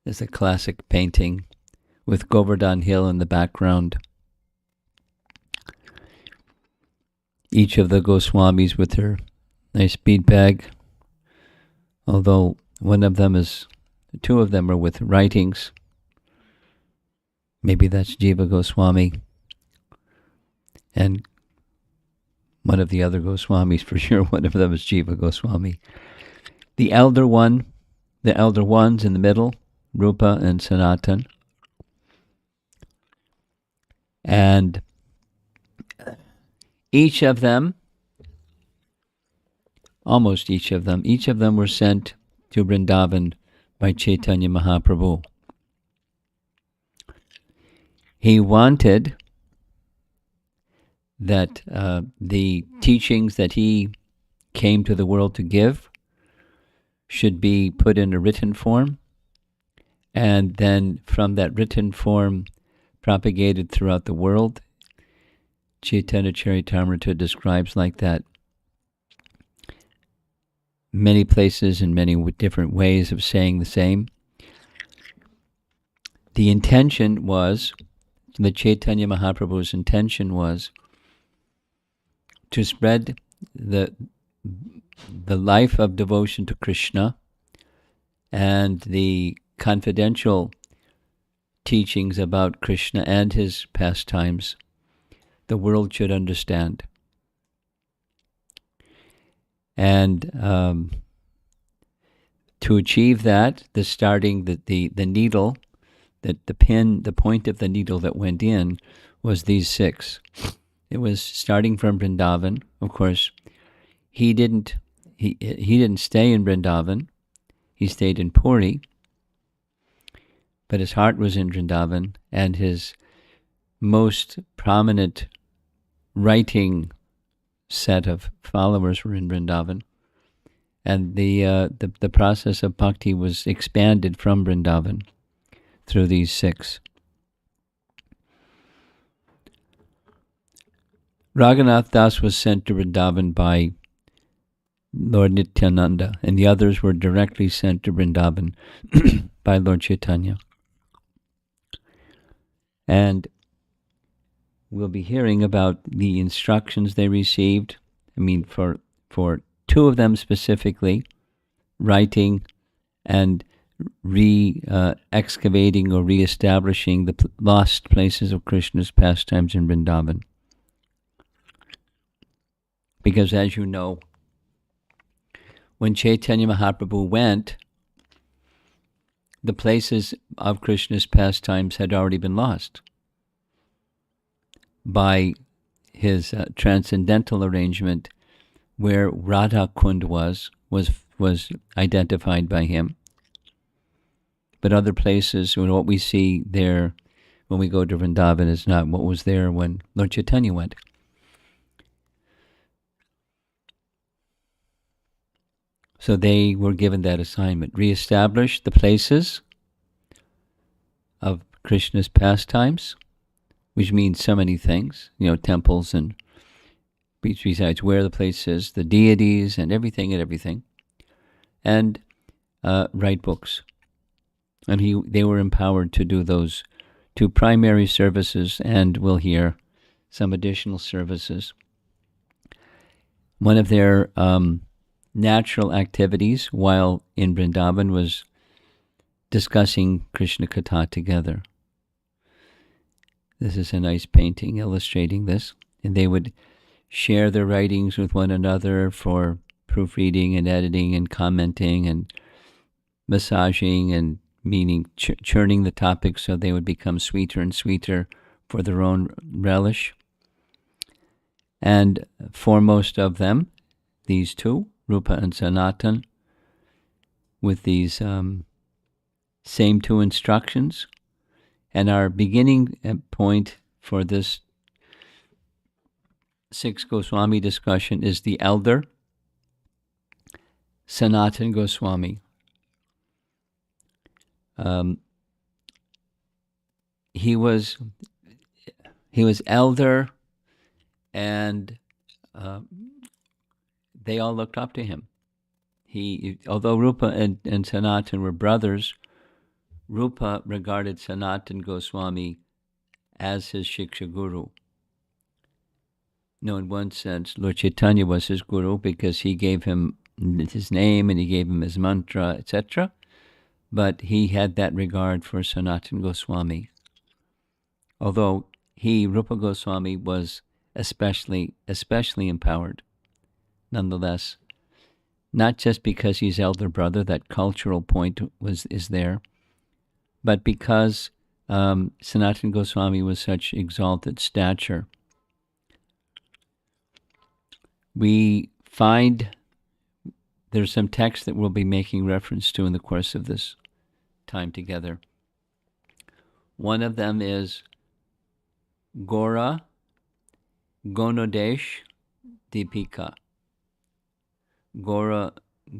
There's a classic painting with Govardhan Hill in the background. Each of the Goswamis with their nice bead bag, although two of them are with writings. Maybe that's Jiva Goswami. And one of the other Goswamis, for sure, one of them is Jiva Goswami. The elder ones in the middle, Rupa and Sanatan. And almost each of them were sent to Vrindavan by Caitanya Mahaprabhu. He wanted that the teachings that he came to the world to give should be put in a written form, and then from that written form propagated throughout the world. Chaitanya Charitamrita describes like that many places and many different ways of saying the same. The intention was, the Chaitanya Mahaprabhu's intention was to spread the life of devotion to Krishna and the confidential teachings about Krishna and his pastimes the world should understand. And to achieve that, the needle, the point of the needle that went in was these six. It was starting from Vrindavan. Of course, he didn't stay in Vrindavan. He stayed in Puri, but his heart was in Vrindavan, and his most prominent writing set of followers were in Vrindavan, and the process of bhakti was expanded from Vrindavan through these six. Raghunath Das was sent to Vrindavan by Lord Nityananda, and the others were directly sent to Vrindavan by Lord Chaitanya. And we'll be hearing about the instructions they received. I mean, for two of them specifically, writing and excavating or re-establishing the lost places of Krishna's pastimes in Vrindavan. Because as you know, when Chaitanya Mahaprabhu went, the places of Krishna's pastimes had already been lost by his transcendental arrangement, where Radha Kund was identified by him. But other places, what we see there when we go to Vrindavan is not what was there when Lord Chaitanya went. So they were given that assignment, reestablish the places of Krishna's pastimes, which means so many things, temples and besides where the place is, the deities and everything, and write books. And they were empowered to do those two primary services, and we'll hear some additional services. One of their natural activities while in Vrindavan was discussing Krishna Katha together. This is a nice painting illustrating this. And they would share their writings with one another for proofreading and editing and commenting and massaging and meaning churning the topics so they would become sweeter and sweeter for their own relish. And foremost of them, these two, Rupa and Sanatan, with these same two instructions. And our beginning point for this Six Goswami discussion is the elder, Sanatana Goswami. He was elder, and they all looked up to him. Although Rupa and Sanatan were brothers, Rupa regarded Sanatana Goswami as his Shiksha Guru. No, in one sense, Lord Chaitanya was his Guru because he gave him his name and he gave him his mantra, etc. But he had that regard for Sanatana Goswami. Although he, Rupa Goswami, was especially empowered. Nonetheless, not just because he's elder brother, that cultural point is there, but because Sanatana Goswami was such exalted stature. We find there's some text that we'll be making reference to in the course of this time together. One of them is Gora Gonodesh Deepika. Gora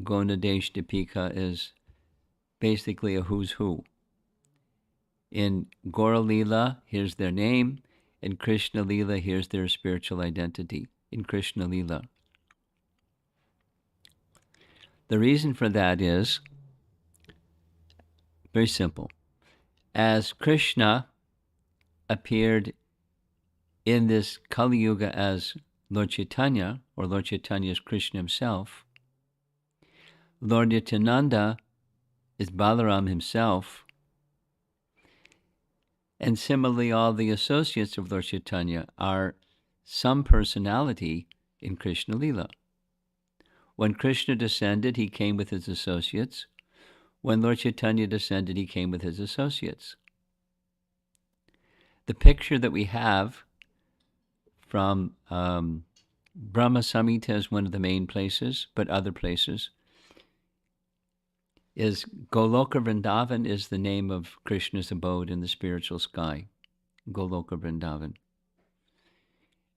Gonodesh Deepika is basically a who's who. In Gora Leela, here's their name. In Krishna Leela, here's their spiritual identity. In Krishna Leela. The reason for that is very simple. As Krishna appeared in this Kali Yuga as Lord Chaitanya, or Lord Chaitanya is Krishna himself, Lord Nityananda is Balaram himself, and similarly all the associates of Lord Chaitanya are some personality in Krishna Leela. When Krishna descended, he came with his associates. When Lord Chaitanya descended, he came with his associates. The picture that we have from Brahma Samhita is one of the main places, but other places, is Goloka Vrindavan is the name of Krishna's abode in the spiritual sky, Goloka Vrindavan.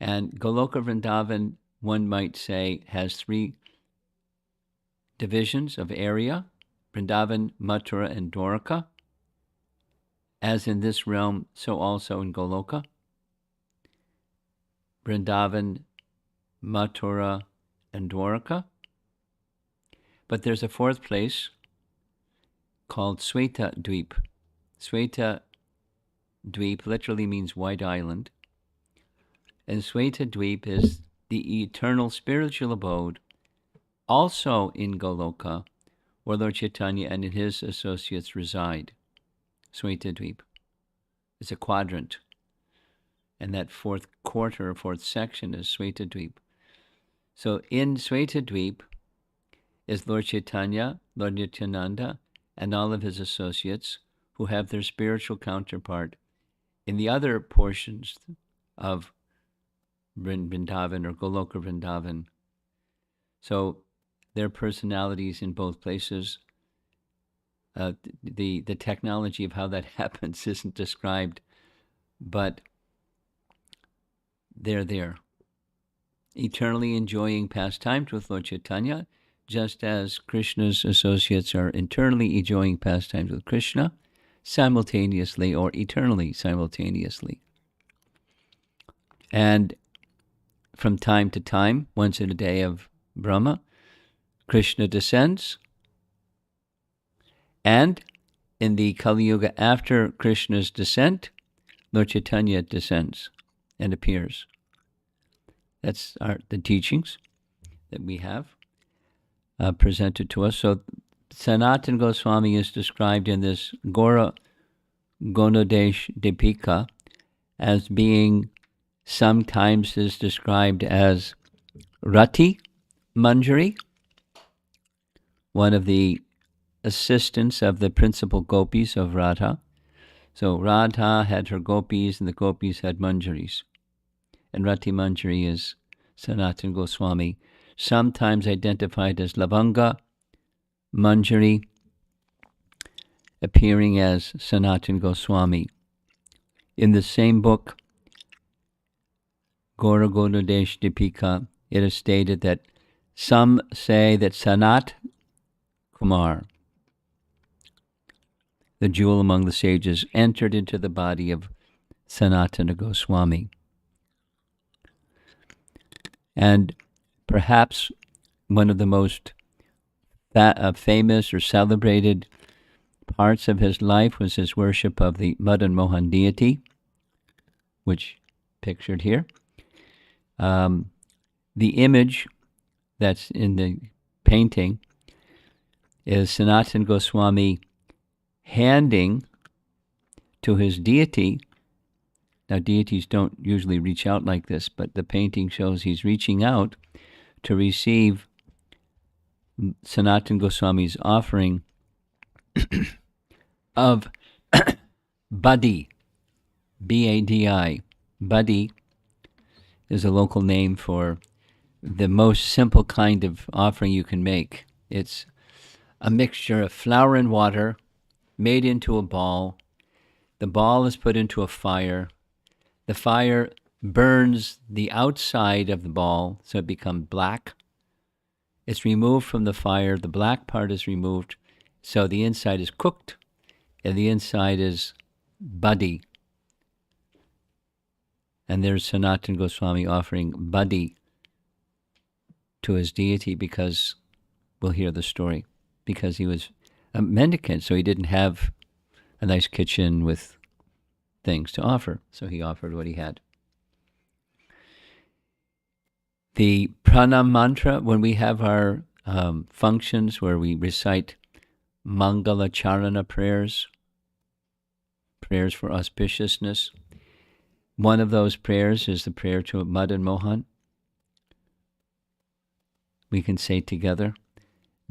And Goloka Vrindavan, one might say, has three divisions of area, Vrindavan, Mathura, and Dwarka. As in this realm, so also in Goloka. Vrindavan, Mathura, and Dwarka. But there's a fourth place called Sweta Dweep. Sweta Dweep literally means white island. And Sweta Dweep is the eternal spiritual abode, also in Goloka, where Lord Chaitanya and his associates reside. Sweta Dweep. It's a quadrant. And that fourth quarter or fourth section is Sweta Dweep. So in Sweta Dweep is Lord Chaitanya, Lord Nityananda, and all of his associates who have their spiritual counterpart in the other portions of Vrindavan or Goloka Vrindavan. So their personalities in both places. The technology of how that happens isn't described, but they're there, eternally enjoying pastimes with Lord Chaitanya, just as Krishna's associates are eternally enjoying pastimes with Krishna, simultaneously or eternally simultaneously. And from time to time, once in a day of Brahma, Krishna descends, and in the Kali Yuga after Krishna's descent, Lord Chaitanya descends and appears. That's the teachings that we have presented to us. So Sanatana Goswami is described in this Gora Gonodesh Deepika as being, sometimes is described as Rati Manjari, one of the assistants of the principal gopis of Radha. So Radha had her gopis and the gopis had manjaris. And Rati Manjari is Sanatana Goswami, sometimes identified as Lavanga Manjari, appearing as Sanatana Goswami. In the same book, Gora Gonodesh Deepika, it is stated that some say that Sanat Kumar, the jewel among the sages, entered into the body of Sanatana Goswami. And perhaps one of the most famous or celebrated parts of his life was his worship of the Madan Mohan deity, which pictured here. The image that's in the painting is Sanatana Goswami handing to his deity. Now, deities don't usually reach out like this, but the painting shows he's reaching out to receive Sanatana Goswami's offering of Badi, B-A-D-I. Badi is a local name for the most simple kind of offering you can make. It's a mixture of flour and water made into a ball. The ball is put into a fire. The fire burns the outside of the ball, so it becomes black. It's removed from the fire. The black part is removed, so the inside is cooked, and the inside is Badi. And there's Sanatana Goswami offering Badi to his deity, because we'll hear the story, because he was a mendicant, so he didn't have a nice kitchen with things to offer, so he offered what he had. The pranam mantra, when we have our functions where we recite Mangala Charana prayers for auspiciousness, one of those prayers is the prayer to Madan Mohan. We can say together,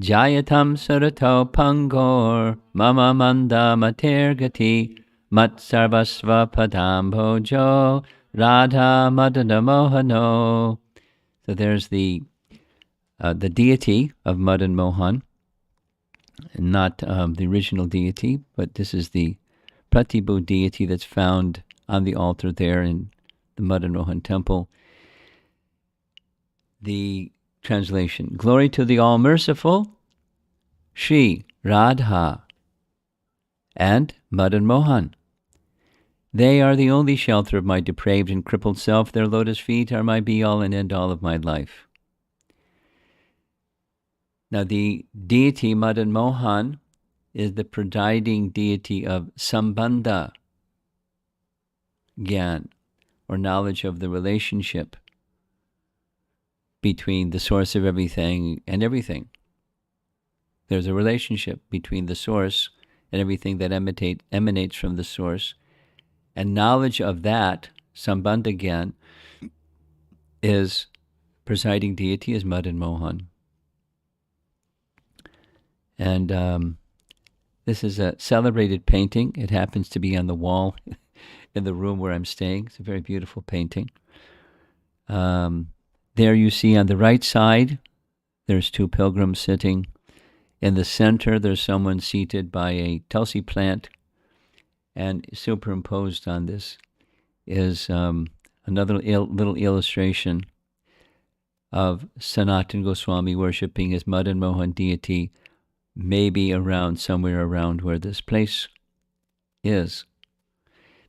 Jayatam Sarato Pangor Mama Manda Matergati Mat Sarvasva Padam Bhojo Radha Madana Mohano. So there's the deity of Madan Mohan, not the original deity, but this is the Pratibhu deity that's found on the altar there in the Madan Mohan temple. The translation, glory to the all-merciful Shri Radha and Madan Mohan. They are the only shelter of my depraved and crippled self. Their lotus feet are my be-all and end-all of my life. Now, the deity Madan Mohan is the presiding deity of Sambandha Gyan, or knowledge of the relationship between the source of everything and everything. There's a relationship between the source and everything that emanates from the source. And knowledge of that, Sambandha Gyan, is presiding deity is Madan Mohan. And this is a celebrated painting. It happens to be on the wall in the room where I'm staying. It's a very beautiful painting. There you see on the right side, there's two pilgrims sitting. In the center, there's someone seated by a tulsi plant. And superimposed on this is another little illustration of Sanatana Goswami worshipping his Madan Mohan deity, maybe somewhere around where this place is.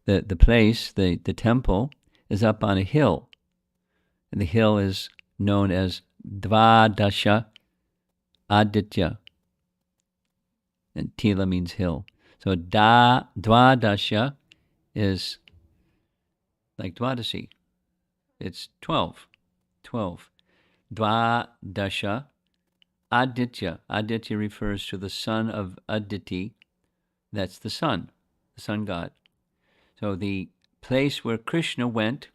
The place, the temple, is up on a hill. And the hill is known as Dvadasha Aditya. And Tila means hill. So Dvadasha is like Dwadasi. It's 12. Dvadasha Aditya. Aditya refers to the son of Aditi. That's the sun god. So the place where Krishna went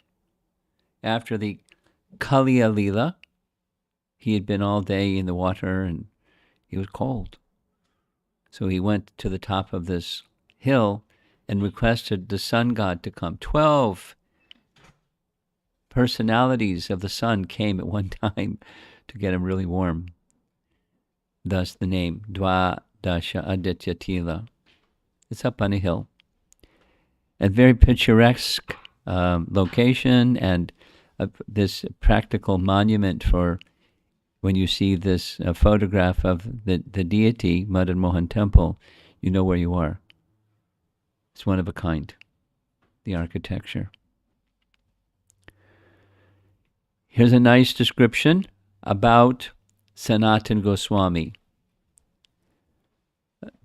after the Kaliya Lila, he had been all day in the water and he was cold. So he went to the top of this hill and requested the sun god to come. 12 personalities of the sun came at one time to get him really warm. Thus the name, Dvadasha Aditya Tila. It's up on a hill. A very picturesque location, and this practical monument for when you see this photograph of the deity, Madan Mohan Temple, you know where you are. It's one of a kind, the architecture. Here's a nice description about Sanatana Goswami.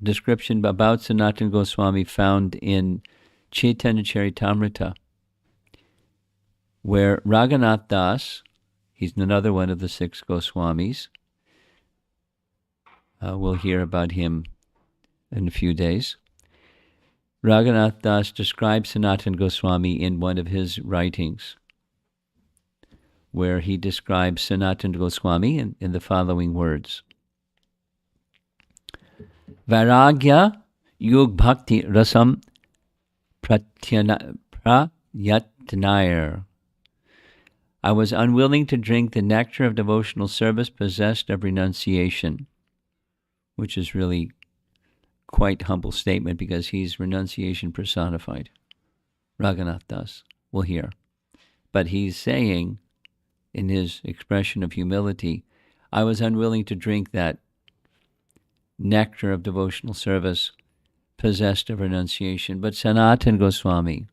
description about Sanatana Goswami found in Caitanya Charitamrita, where Raghunath Das, he's another one of the six Goswamis, we'll hear about him in a few days. Raghunath Das describes Sanatana Goswami in one of his writings, where he describes Sanatana Goswami in the following words. Vairagya yug bhakti rasam prayatnair. I was unwilling to drink the nectar of devotional service possessed of renunciation, which is really quite humble statement because he's renunciation personified. Raghunath Das, we'll hear. But he's saying, in his expression of humility, I was unwilling to drink that nectar of devotional service possessed of renunciation. But Sanatana Goswami,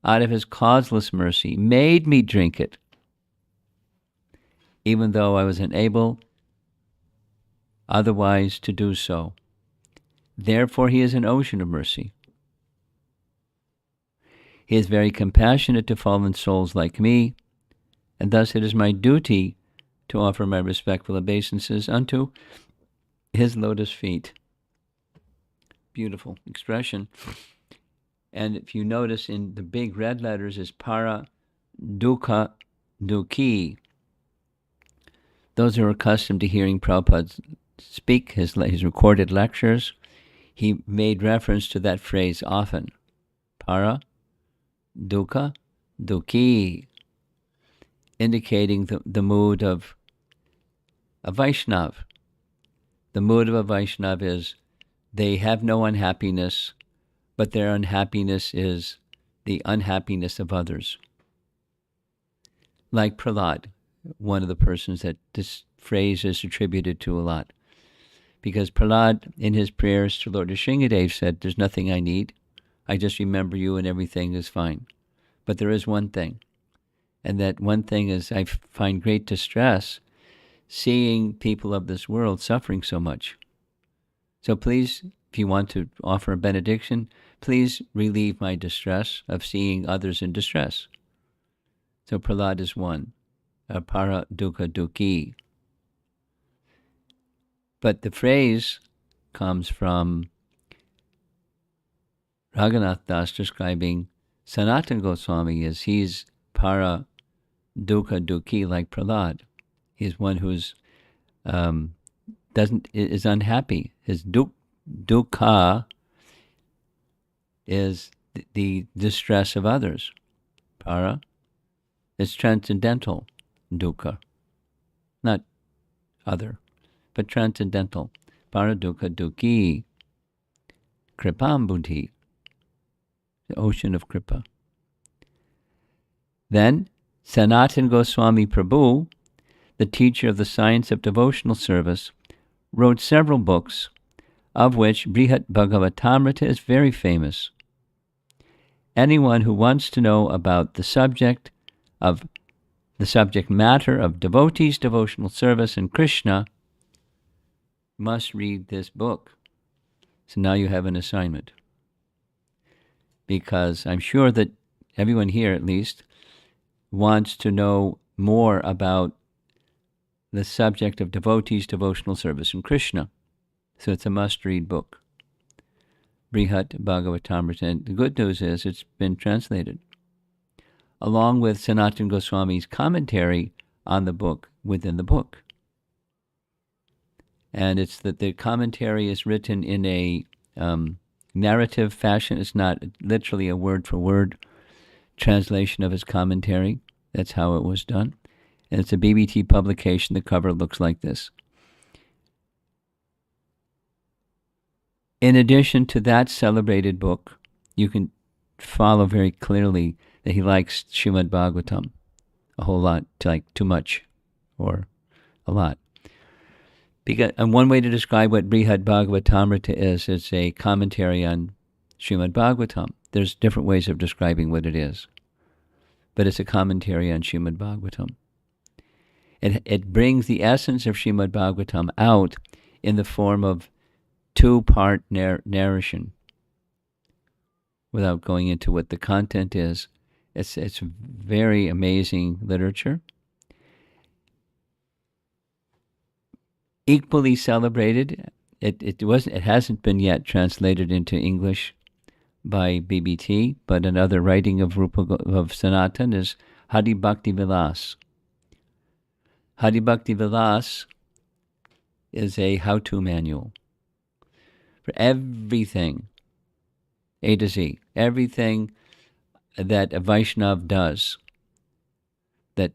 out of his causeless mercy, made me drink it, even though I was unable otherwise to do so. Therefore, he is an ocean of mercy. He is very compassionate to fallen souls like me, and thus it is my duty to offer my respectful obeisances unto his lotus feet. Beautiful expression. And if you notice in the big red letters is para dukkha dukhi. Those who are accustomed to hearing Prabhupada speak his recorded lectures, he made reference to that phrase often. Para dukkha dukhi, indicating the mood of a Vaishnav. The mood of a Vaishnav is they have no unhappiness, but their unhappiness is the unhappiness of others. Like Prahlad, one of the persons that this phrase is attributed to a lot. Because Prahlad, in his prayers to Lord Nrsingadev, said, there's nothing I need. I just remember you and everything is fine. But there is one thing. And that one thing is I find great distress seeing people of this world suffering so much. So please, if you want to offer a benediction, please relieve my distress of seeing others in distress. So Prahlad is one. Para dukkha dukhi. But the phrase comes from Raghunath Das describing Sanatana Goswami as he's para dukkha dukhi like Prahlad. He's one who's is unhappy. His dukkha is the distress of others. Para is transcendental dukkha, not other, but transcendental. Para dukkha dukhi, kripam buddhi, the ocean of kripa. Then Sanatana Goswami Prabhu, the teacher of the science of devotional service, wrote several books, of which Brihat Bhagavatamrita is very famous. Anyone who wants to know about the subject matter of devotees' devotional service and Krishna must read this book. So now you have an assignment. Because I'm sure that everyone here, at least, wants to know more about the subject of devotees' devotional service and Krishna. So it's a must-read book. Brihat Bhagavatamrita. And the good news is it's been translated, along with Sanatana Goswami's commentary on the book within the book. And it's that the commentary is written in a narrative fashion. It's not literally a word-for-word translation of his commentary. That's how it was done. And it's a BBT publication. The cover looks like this. In addition to that celebrated book, you can follow very clearly that he likes Srimad Bhagavatam a whole lot, like too much or a lot. And one way to describe what Brihad Bhagavatamrita is, it's a commentary on Srimad Bhagavatam. There's different ways of describing what it is, but it's a commentary on Srimad Bhagavatam. It brings the essence of Srimad Bhagavatam out in the form of two-part narration. Without going into what the content is, it's very amazing literature. Equally celebrated. It hasn't been yet translated into English by BBT, but another writing of Sanatan is Hari Bhakti Vilas. Hari Bhakti Vilas is a how-to manual for everything, A to Z, everything that a does, that,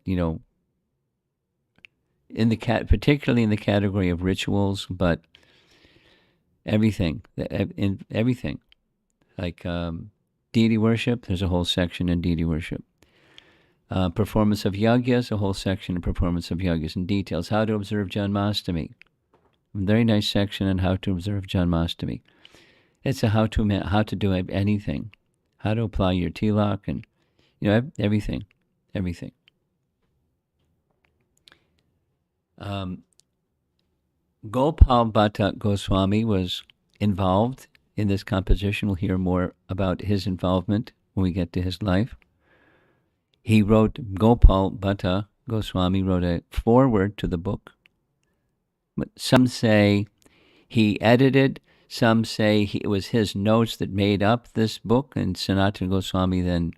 particularly in the category of rituals, but everything, like deity worship. There's a whole section in deity worship. Performance of yajnas, a whole section in performance of yajnas and details. How to observe Janmashtami. A very nice section on how to observe Janmashtami. It's a how to do anything, how to apply your tilak, and everything. Gopal Bhatta Goswami was involved in this composition. We'll hear more about his involvement when we get to his life. Gopal Bhatta Goswami wrote a foreword to the book. Some say he edited, some say it was his notes that made up this book, and Sanatana Goswami then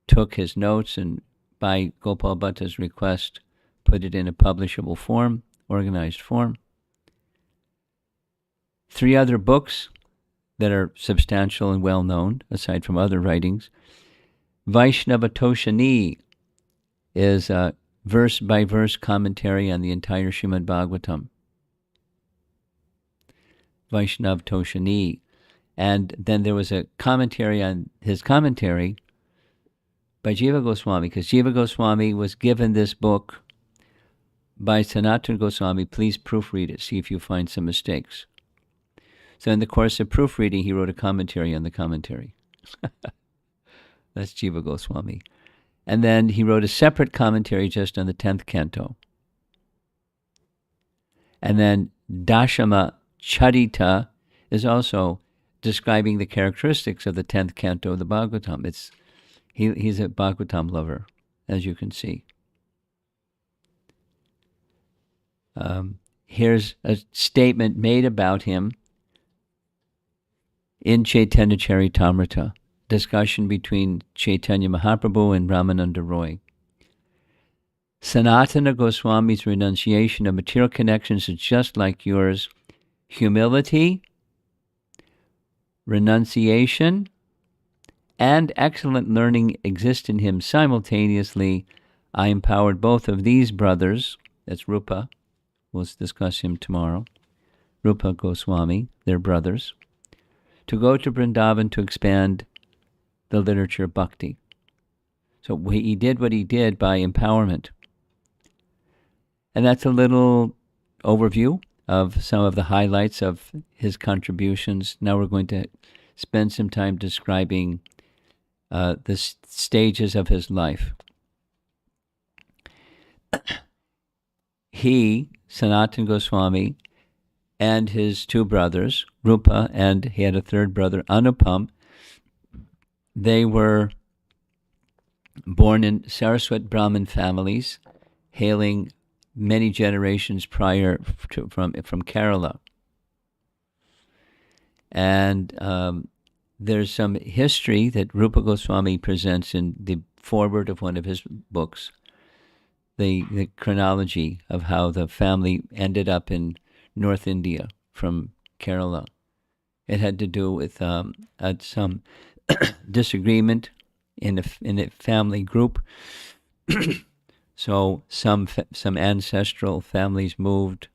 took his notes and, by Gopal Bhatta's request, put it in a publishable form, organized form. 3 other books that are substantial and well known, aside from other writings. Vaishnava Toshani is a verse-by-verse commentary on the entire Srimad Bhagavatam. Vaishnava Toshani. And then there was a commentary on his commentary by Jiva Goswami, because Jiva Goswami was given this book by Sanatana Goswami. Please proofread it, see if you find some mistakes. So in the course of proofreading, he wrote a commentary on the commentary. That's Jiva Goswami. And then he wrote a separate commentary just on the 10th canto. And then Dashama Charita is also describing the characteristics of the 10th canto of the Bhagavatam. He's a Bhagavatam lover, as you can see. Here's a statement made about him in Caitanya Charitamrita, discussion between Caitanya Mahaprabhu and Ramananda Roy. Sanatana Goswami's renunciation of material connections is just like yours. Humility, renunciation, and excellent learning exist in him simultaneously. I empowered both of these brothers, that's Rupa, we'll discuss him tomorrow, Rupa Goswami, they're brothers, to go to Vrindavan to expand the literature of bhakti. So he did what he did by empowerment. And that's a little overview of some of the highlights of his contributions. Now we're going to spend some time describing the stages of his life. He, Sanatana Goswami, and his 2 brothers, Rupa, and he had a 3rd brother, Anupam, they were born in Saraswat Brahmin families, hailing many generations prior from Kerala. And there's some history that Rupa Goswami presents in the foreword of one of his books, the chronology of how the family ended up in North India from Kerala. It had to do with some disagreement in a family group. So some ancestral families moved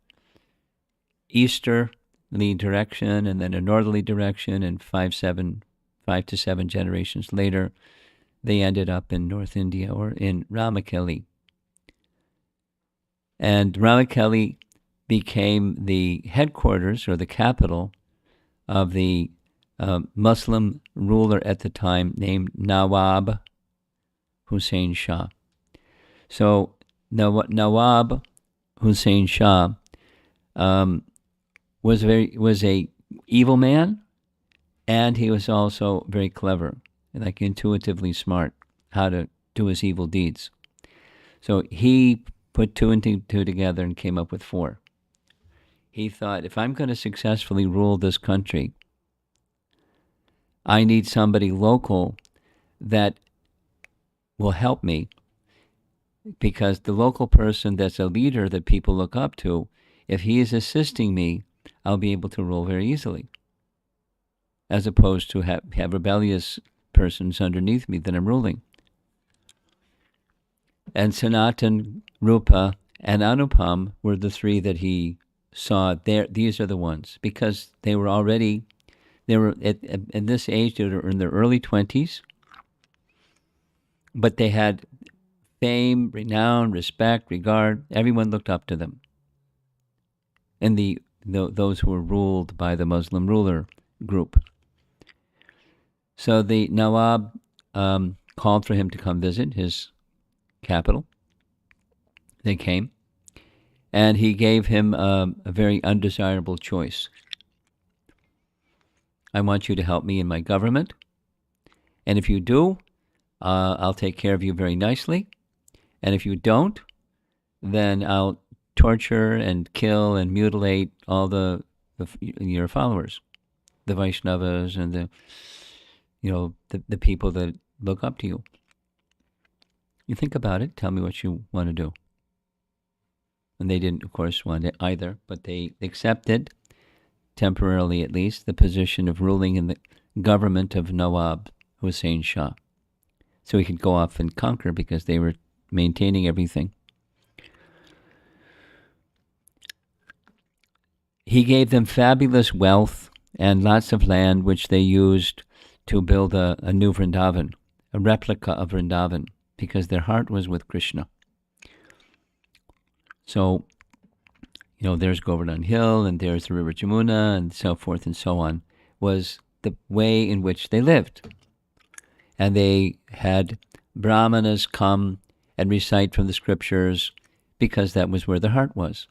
easterly direction and then a northerly direction, and 5 to 7 generations later, they ended up in North India or in Ramakeli. And Ramakeli became the headquarters or the capital of the Muslim ruler at the time named Nawab Hussain Shah. So Nawab Hussain Shah was a evil man, and he was also very clever, like intuitively smart, how to do his evil deeds. So he put two and two together and came up with four. He thought, if I'm going to successfully rule this country, I need somebody local that will help me, because the local person that's a leader that people look up to, if he is assisting me, I'll be able to rule very easily, as opposed to have rebellious persons underneath me that I'm ruling. And Sanatan, Rupa, and Anupam were the three that he saw there. These are the ones, because they were at this age, they were in their early 20s, but they had fame, renown, respect, regard. Everyone looked up to them. And those who were ruled by the Muslim ruler group. So the Nawab called for him to come visit his capital. They came, and he gave him a very undesirable choice. I want you to help me in my government, and if you do, I'll take care of you very nicely, and if you don't, then I'll torture and kill and mutilate all your followers, the Vaishnavas and the people that look up to you. You think about it, tell me what you want to do. And they didn't, of course, want it either, but they accepted, temporarily at least, the position of ruling in the government of Nawab Hussain Shah. So he could go off and conquer, because they were maintaining everything. He gave them fabulous wealth and lots of land, which they used to build a new Vrindavan, a replica of Vrindavan, because their heart was with Krishna. So, there's Govardhan Hill, and there's the river Jamuna, and so forth and so on, was the way in which they lived. And they had brahmanas come and recite from the scriptures, because that was where their heart was.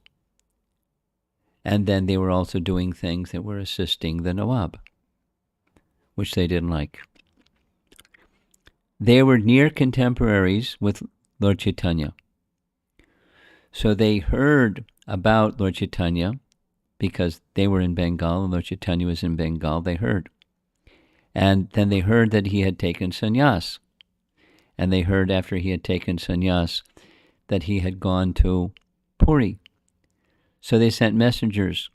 And then they were also doing things that were assisting the Nawab, which they didn't like. They were near contemporaries with Lord Caitanya. So they heard about Lord Caitanya, because they were in Bengal and Lord Caitanya was in Bengal. They heard. And then they heard that he had taken sannyas. And they heard after he had taken sannyas that he had gone to Puri. So they sent messengers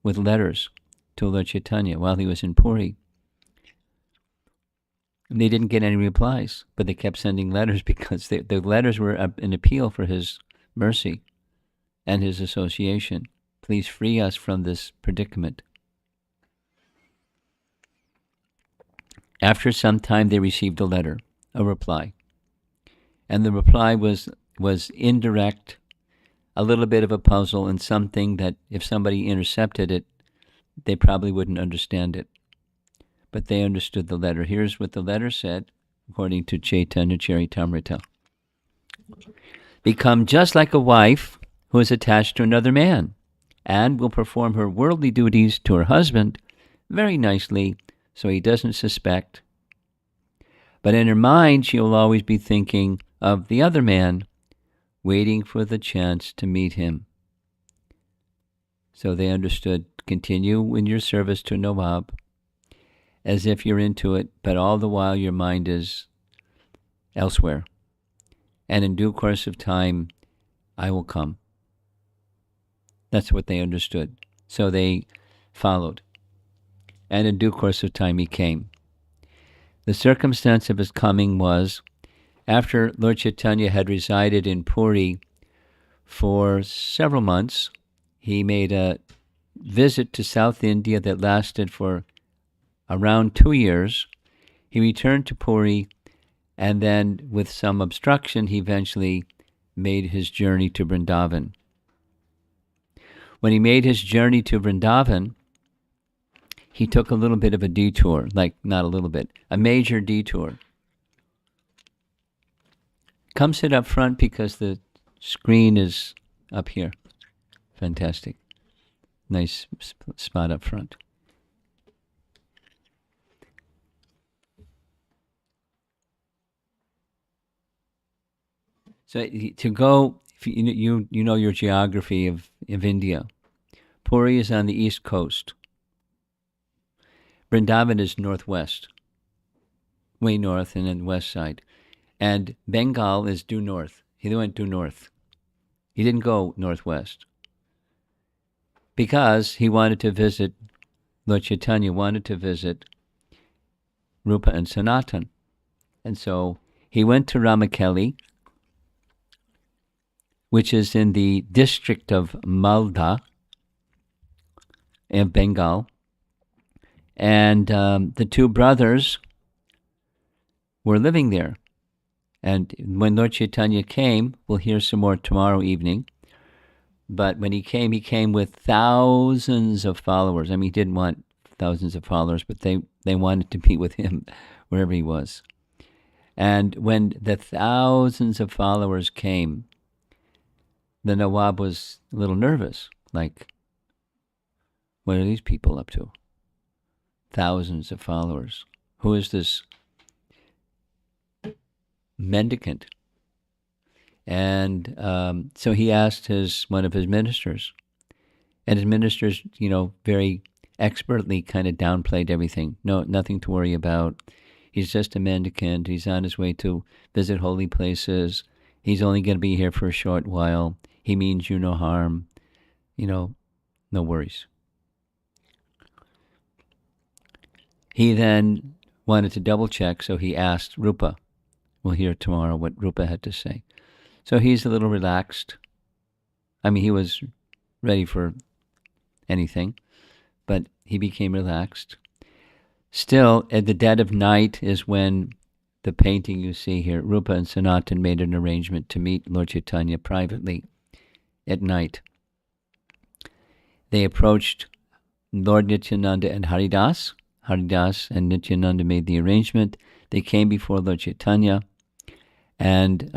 with letters to Lord Caitanya while he was in Puri. And they didn't get any replies, but they kept sending letters, because the letters were an appeal for his mercy and his association. Please free us from this predicament. After some time, they received a reply. And the reply was indirect, a little bit of a puzzle, and something that if somebody intercepted it, they probably wouldn't understand it. But they understood the letter. Here's what the letter said, according to Chaitanya Charitamrita. Become just like a wife who is attached to another man, and will perform her worldly duties to her husband very nicely, so he doesn't suspect. But in her mind, she will always be thinking of the other man, waiting for the chance to meet him. So they understood, continue in your service to Nawab, as if you're into it, but all the while your mind is elsewhere. And in due course of time, I will come. That's what they understood. So they followed. And in due course of time, he came. The circumstance of his coming was, after Lord Caitanya had resided in Puri for several months, he made a visit to South India that lasted for around 2 years. He returned to Puri, and then with some obstruction, he eventually made his journey to Vrindavan. When he made his journey to Vrindavan, he took a little bit of a detour, not a little bit, a major detour. Come sit up front, because the screen is up here. Fantastic. Nice spot up front. So to go, if you know your geography of India. Puri is on the east coast. Vrindavan is northwest, way north, and then west side. And Bengal is due north. He went due north. He didn't go northwest because he wanted to visit, Lord Chaitanya wanted to visit Rupa and Sanatan. And so he went to Ramakeli, which is in the district of Malda in Bengal. And the two brothers were living there. And when Lord Chaitanya came, we'll hear some more tomorrow evening, but when he came with thousands of followers. I mean, he didn't want thousands of followers, but they wanted to be with him wherever he was. And when the thousands of followers came, the Nawab was a little nervous, like, what are these people up to? Thousands of followers. Who is this mendicant? And so he asked one of his ministers, and his ministers, very expertly kind of downplayed everything. No, nothing to worry about. He's just a mendicant. He's on his way to visit holy places. He's only going to be here for a short while. He means you no harm. No worries. He then wanted to double check, so he asked Rupa. We'll hear tomorrow what Rupa had to say. So he's a little relaxed. I mean, he was ready for anything, but he became relaxed. Still, at the dead of night is when the painting you see here, Rupa and Sanatan made an arrangement to meet Lord Chaitanya privately at night. They approached Lord Nityananda and Haridas. Haridas and Nityananda made the arrangement. They came before Lord Chaitanya, and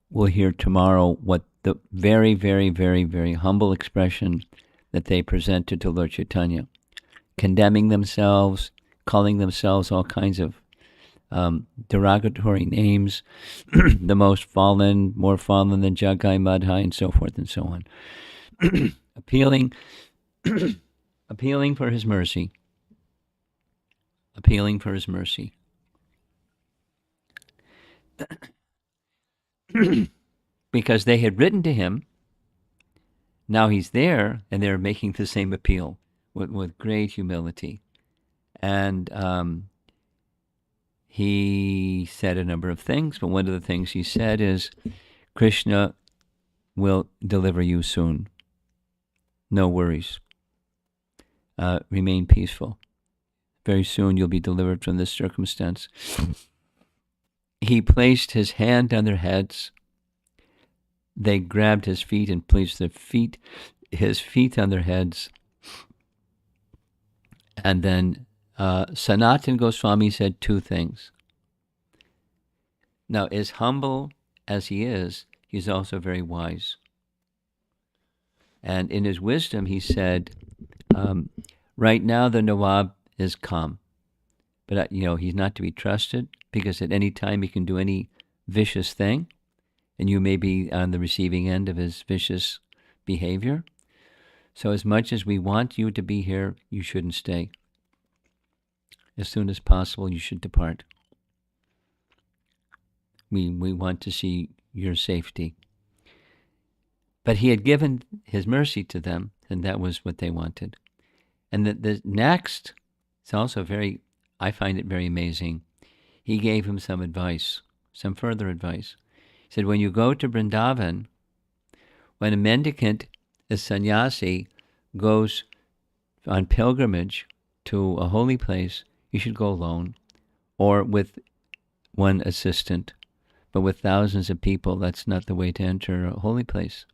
we'll hear tomorrow what the very, very, very, very humble expression that they presented to Lord Chaitanya, condemning themselves, calling themselves all kinds of derogatory names, the most fallen, more fallen than Jagai Madhai, and so forth and so on. appealing for his mercy. Appealing for his mercy. Because they had written to him, now he's there, and they're making the same appeal with great humility. And he said a number of things, but one of the things he said is, Krishna will deliver you soon. No worries. Remain peaceful. Very soon you'll be delivered from this circumstance. He placed his hand on their heads. They grabbed his feet and placed his feet on their heads. And then Sanatana Goswami said two things. Now, as humble as he is, he's also very wise. And in his wisdom, he said, right now the Nawab is calm. But, he's not to be trusted, because at any time he can do any vicious thing, and you may be on the receiving end of his vicious behavior. So as much as we want you to be here, you shouldn't stay. As soon as possible, you should depart. We want to see your safety. But he had given his mercy to them, and that was what they wanted. And the next, it's also I find it very amazing. He gave him some advice, some further advice. He said, when you go to Vrindavan, when a mendicant, a sannyasi, goes on pilgrimage to a holy place, you should go alone or with one assistant. But with thousands of people, that's not the way to enter a holy place.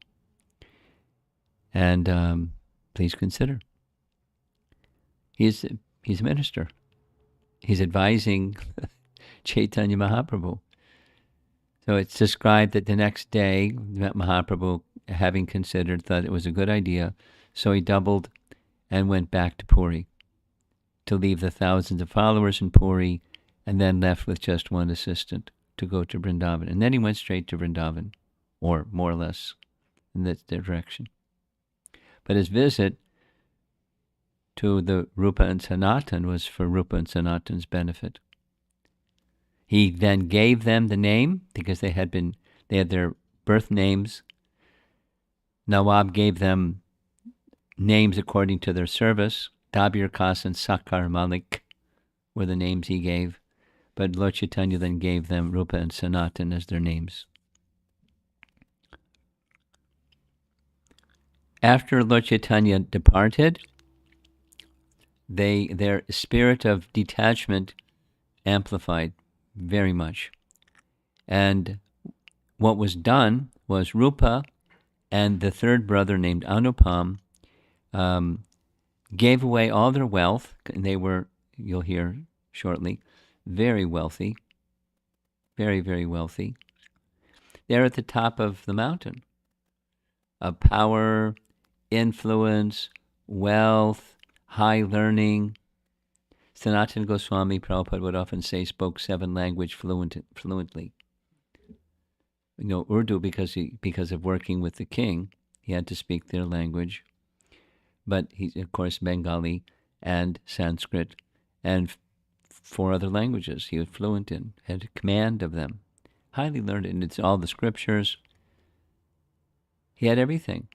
And please consider. He's a minister. He's advising Caitanya Mahaprabhu. So it's described that the next day, Mahaprabhu, having considered, thought it was a good idea, so he doubled and went back to Puri to leave the thousands of followers in Puri, and then left with just one assistant to go to Vrindavan. And then he went straight to Vrindavan, or more or less in that direction. But his visit to the Rupa and Sanatan was for Rupa and Sanatan's benefit. He then gave them the name because they had their birth names. Nawab gave them names according to their service. Dabir Khas and Sakar Malik were the names he gave, but Lord Chaitanya then gave them Rupa and Sanatan as their names. After Lord Chaitanya departed, their spirit of detachment amplified very much. And what was done was Rupa and the third brother named Anupam gave away all their wealth, and they were, you'll hear shortly, very wealthy, very, very wealthy. They're at the top of the mountain of power, influence, wealth, high learning. Sanatana Goswami, Prabhupada would often say, spoke 7 languages fluently. Urdu because of working with the king, he had to speak their language. But he's, of course, Bengali and Sanskrit and 4 other languages he was fluent in, had command of them. Highly learned, and it's all the scriptures. He had everything,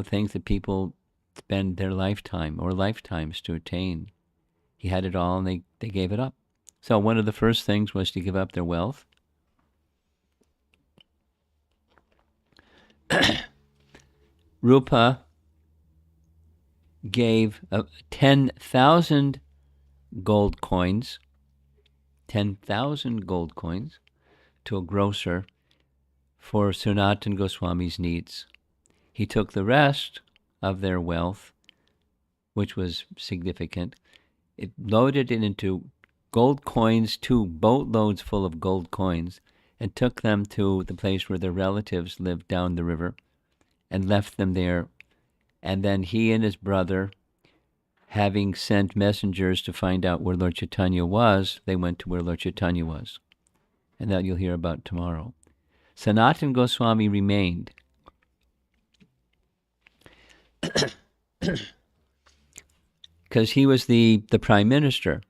things that people spend their lifetime or lifetimes to attain. He had it all, and they gave it up. So one of the first things was to give up their wealth. Rupa gave 10,000 gold coins, 10,000 gold coins to a grocer for Sanatana Goswami's needs. He took the rest of their wealth, which was significant, it loaded it into gold coins, 2 boatloads full of gold coins, and took them to the place where their relatives lived down the river and left them there. And then he and his brother, having sent messengers to find out where Lord Chaitanya was, they went to where Lord Chaitanya was. And that you'll hear about tomorrow. Sanatana Goswami remained. Because he was the prime minister.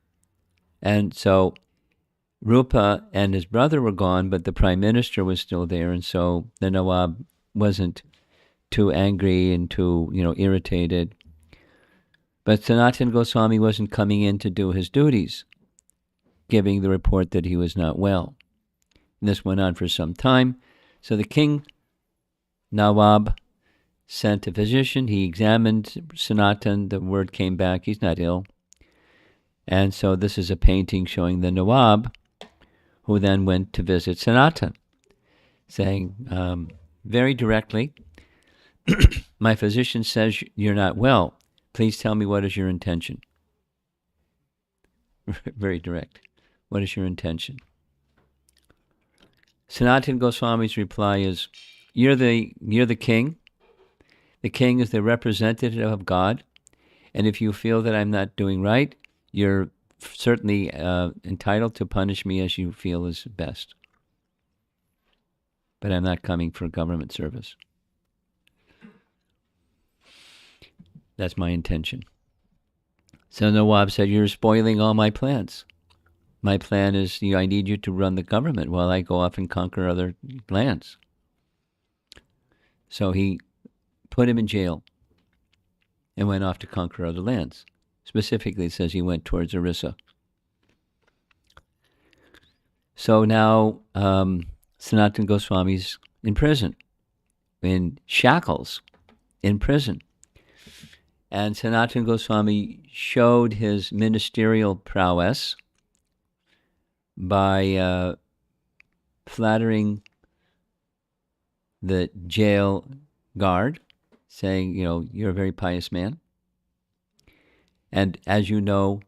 And so Rupa and his brother were gone, but the prime minister was still there, and so the Nawab wasn't too angry and too, irritated. But Sanatana Goswami wasn't coming in to do his duties, giving the report that he was not well. And this went on for some time. So the king, Nawab, sent a physician. He examined Sanatan. The word came back, he's not ill. And so this is a painting showing the Nawab, who then went to visit Sanatan, saying very directly, my physician says you're not well. Please tell me, what is your intention? Very direct. What is your intention? Sanatana Goswami's reply is, you're the king. The king is the representative of God. And if you feel that I'm not doing right, you're certainly entitled to punish me as you feel is best. But I'm not coming for government service. That's my intention. So Nawab said, you're spoiling all my plans. My plan is, I need you to run the government while I go off and conquer other lands. So he put him in jail and went off to conquer other lands. Specifically, it says he went towards Orissa. So now Sanatana Goswami's in prison, in shackles, in prison. And Sanatana Goswami showed his ministerial prowess by flattering the jail guard, saying, you're a very pious man. And as you know,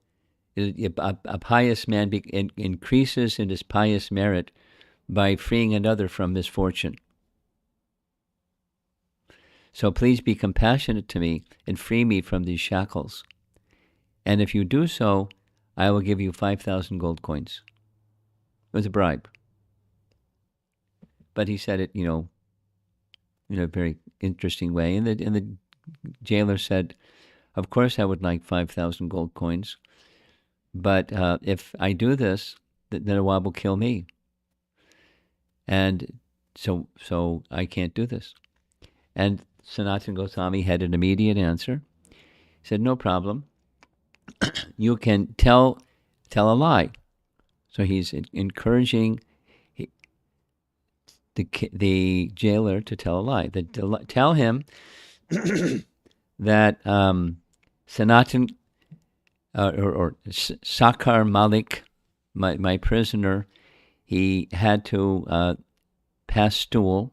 a pious man increases in his pious merit by freeing another from misfortune. So please be compassionate to me and free me from these shackles. And if you do so, I will give you 5,000 gold coins. It was a bribe. but he said it, in a very interesting way. And the jailer said, "Of course, I would like 5,000 gold coins, but if I do this, the Nawab will kill me, and so I can't do this." And Sanatana Goswami had an immediate answer. He said, "No problem. You can tell a lie." So he's encouraging the jailer to tell a lie. Tell him that Sanatan or Sakar Malik, my prisoner, he had to pass stool.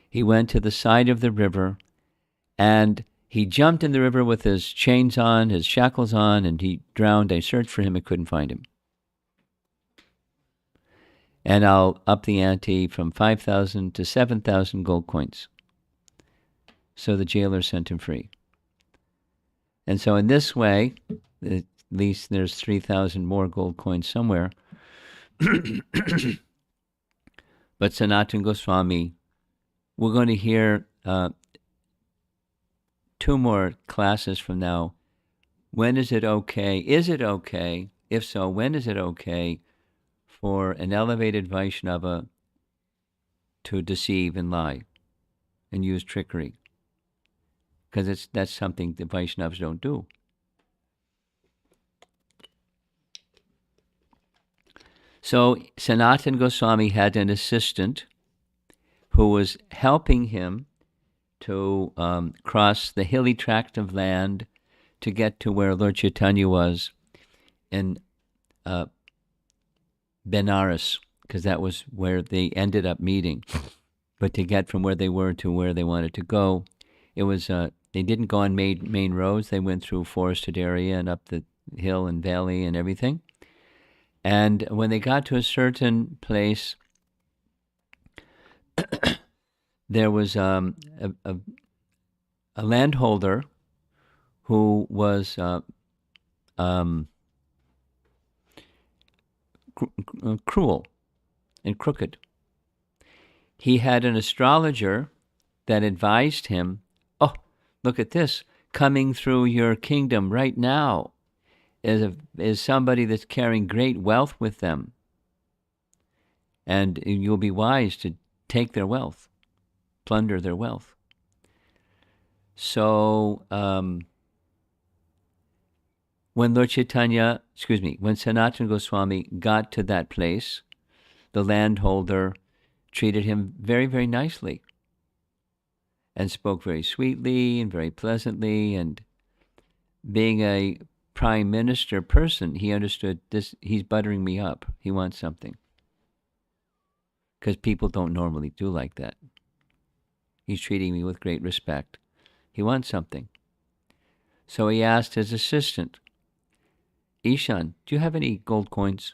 He went to the side of the river, and he jumped in the river with his chains on, his shackles on, and he drowned. I searched for him and couldn't find him. And I'll up the ante from 5,000 to 7,000 gold coins. So the jailer sent him free. And so in this way, at least there's 3,000 more gold coins somewhere. But Sanatana Goswami, we're going to hear 2 more classes from now. When is it okay? Is it okay? If so, when is it okay for an elevated Vaishnava to deceive and lie and use trickery? Because that's something the Vaishnavas don't do. So Sanatana Goswami had an assistant who was helping him to cross the hilly tract of land to get to where Lord Chaitanya was in Benares, because that was where they ended up meeting. But to get from where they were to where they wanted to go, it was they didn't go on main roads. They went through forested area and up the hill and valley and everything. And when they got to a certain place, there was a landholder who was cruel and crooked. He had an astrologer that advised him, "Oh, look at this, coming through your kingdom right now is somebody that's carrying great wealth with them, and you'll be wise to take their wealth, plunder their wealth." So when Sanatana Goswami got to that place, the landholder treated him very, very nicely and spoke very sweetly and very pleasantly. And being a prime minister person, he understood this. He's buttering me up. He wants something. Because people don't normally do like that. He's treating me with great respect. He wants something. So he asked his assistant, "Ishan, do you have any gold coins?"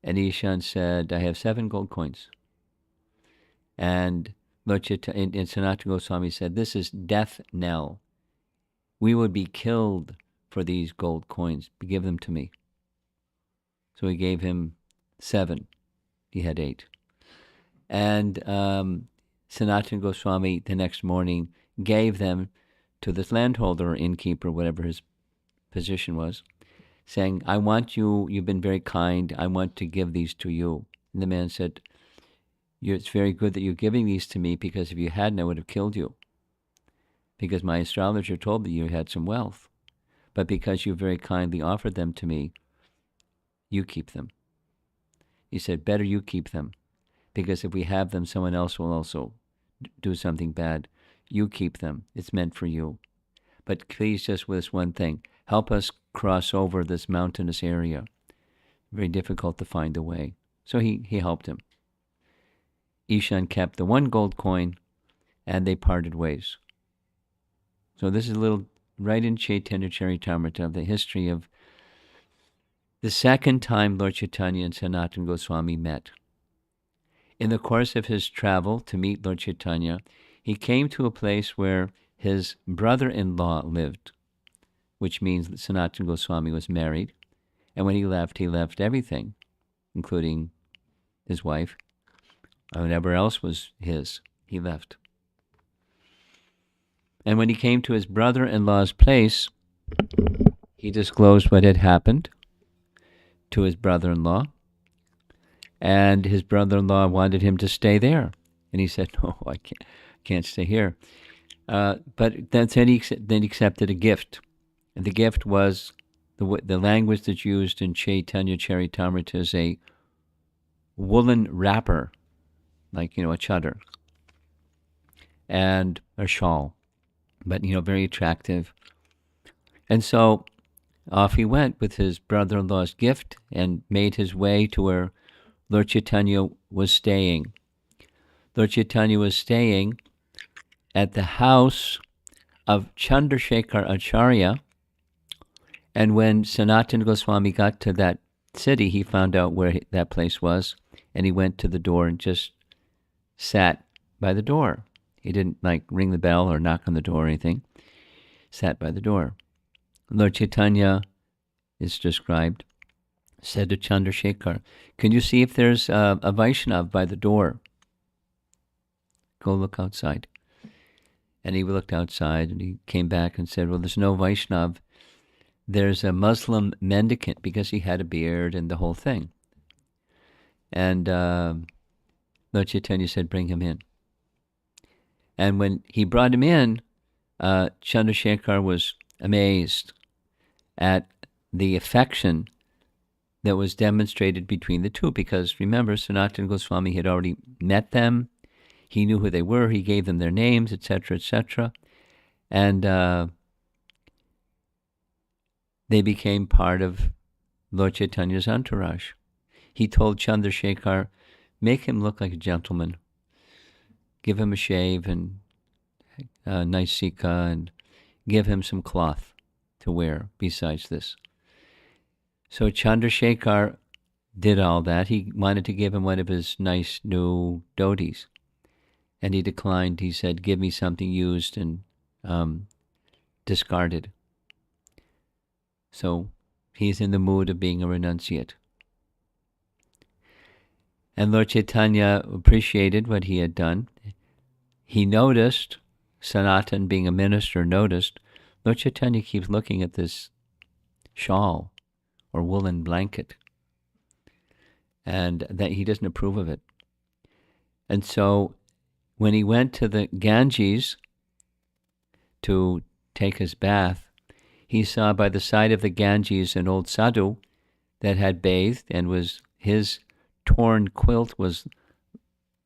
And Ishan said, "I have 7 gold coins." And Sanatana Goswami said, "This is death knell. We would be killed for these gold coins. Give them to me." So he gave him 7. He had 8. And Sanatana Goswami the next morning gave them to this landholder or innkeeper, whatever his position was, saying, "You've been very kind, I want to give these to you." And the man said, "It's very good that you're giving these to me, because if you hadn't, I would have killed you. Because my astrologer told me you had some wealth. But because you very kindly offered them to me, you keep them." He said, "Better you keep them, because if we have them, someone else will also do something bad. You keep them. It's meant for you. But please, just with this one thing, help us cross over this mountainous area. Very difficult to find a way." So he helped him. Ishan kept the 1 gold coin, and they parted ways. So this is a little right in Chaitanya Charitamrita, the history of the second time Lord Chaitanya and Sanatana Goswami met. In the course of his travel to meet Lord Chaitanya, he came to a place where his brother-in-law lived, which means that Sanatana Goswami was married. And when he left everything, including his wife, Whatever else was his, he left. And when he came to his brother-in-law's place, he disclosed what had happened to his brother-in-law. And his brother-in-law wanted him to stay there. And he said, no, I can't stay here. But then he accepted a gift. And the gift was the language that's used in Caitanya Charitamrita is a woolen wrapper, like, a chadar, and a shawl, but, very attractive. And so off he went with his brother-in-law's gift and made his way to where Lord Chaitanya was staying. Lord Chaitanya was staying at the house of Chandrasekhar Acharya, and when Sanatana Goswami got to that city, he found out where that place was, and he went to the door and just sat by the door. He didn't ring the bell or knock on the door or anything. Sat by the door. Lord Chaitanya is described, said to Chandrasekhar, can you see if there's a Vaishnav by the door? Go look outside. And he looked outside and he came back and said, well, there's no Vaishnav. There's a Muslim mendicant, because he had a beard and the whole thing. And Lord Chaitanya said, bring him in. And when he brought him in, Chandrasekhar was amazed at the affection that was demonstrated between the two, because remember, Sanatana Goswami had already met them. He knew who they were. He gave them their names, etc., etc. And they became part of Lord Chaitanya's entourage. He told Chandrasekhar, make him look like a gentleman. Give him a shave and a nice sikha, and give him some cloth to wear besides this. So Chandrasekhar did all that. He wanted to give him one of his nice new dhotis, and he declined. He said, give me something used and discarded. So he's in the mood of being a renunciate. And Lord Chaitanya appreciated what he had done. He noticed, Sanatan being a minister noticed, Lord Chaitanya keeps looking at this shawl or woolen blanket, and that he doesn't approve of it. And so when he went to the Ganges to take his bath, he saw by the side of the Ganges an old sadhu that had bathed, and his torn quilt was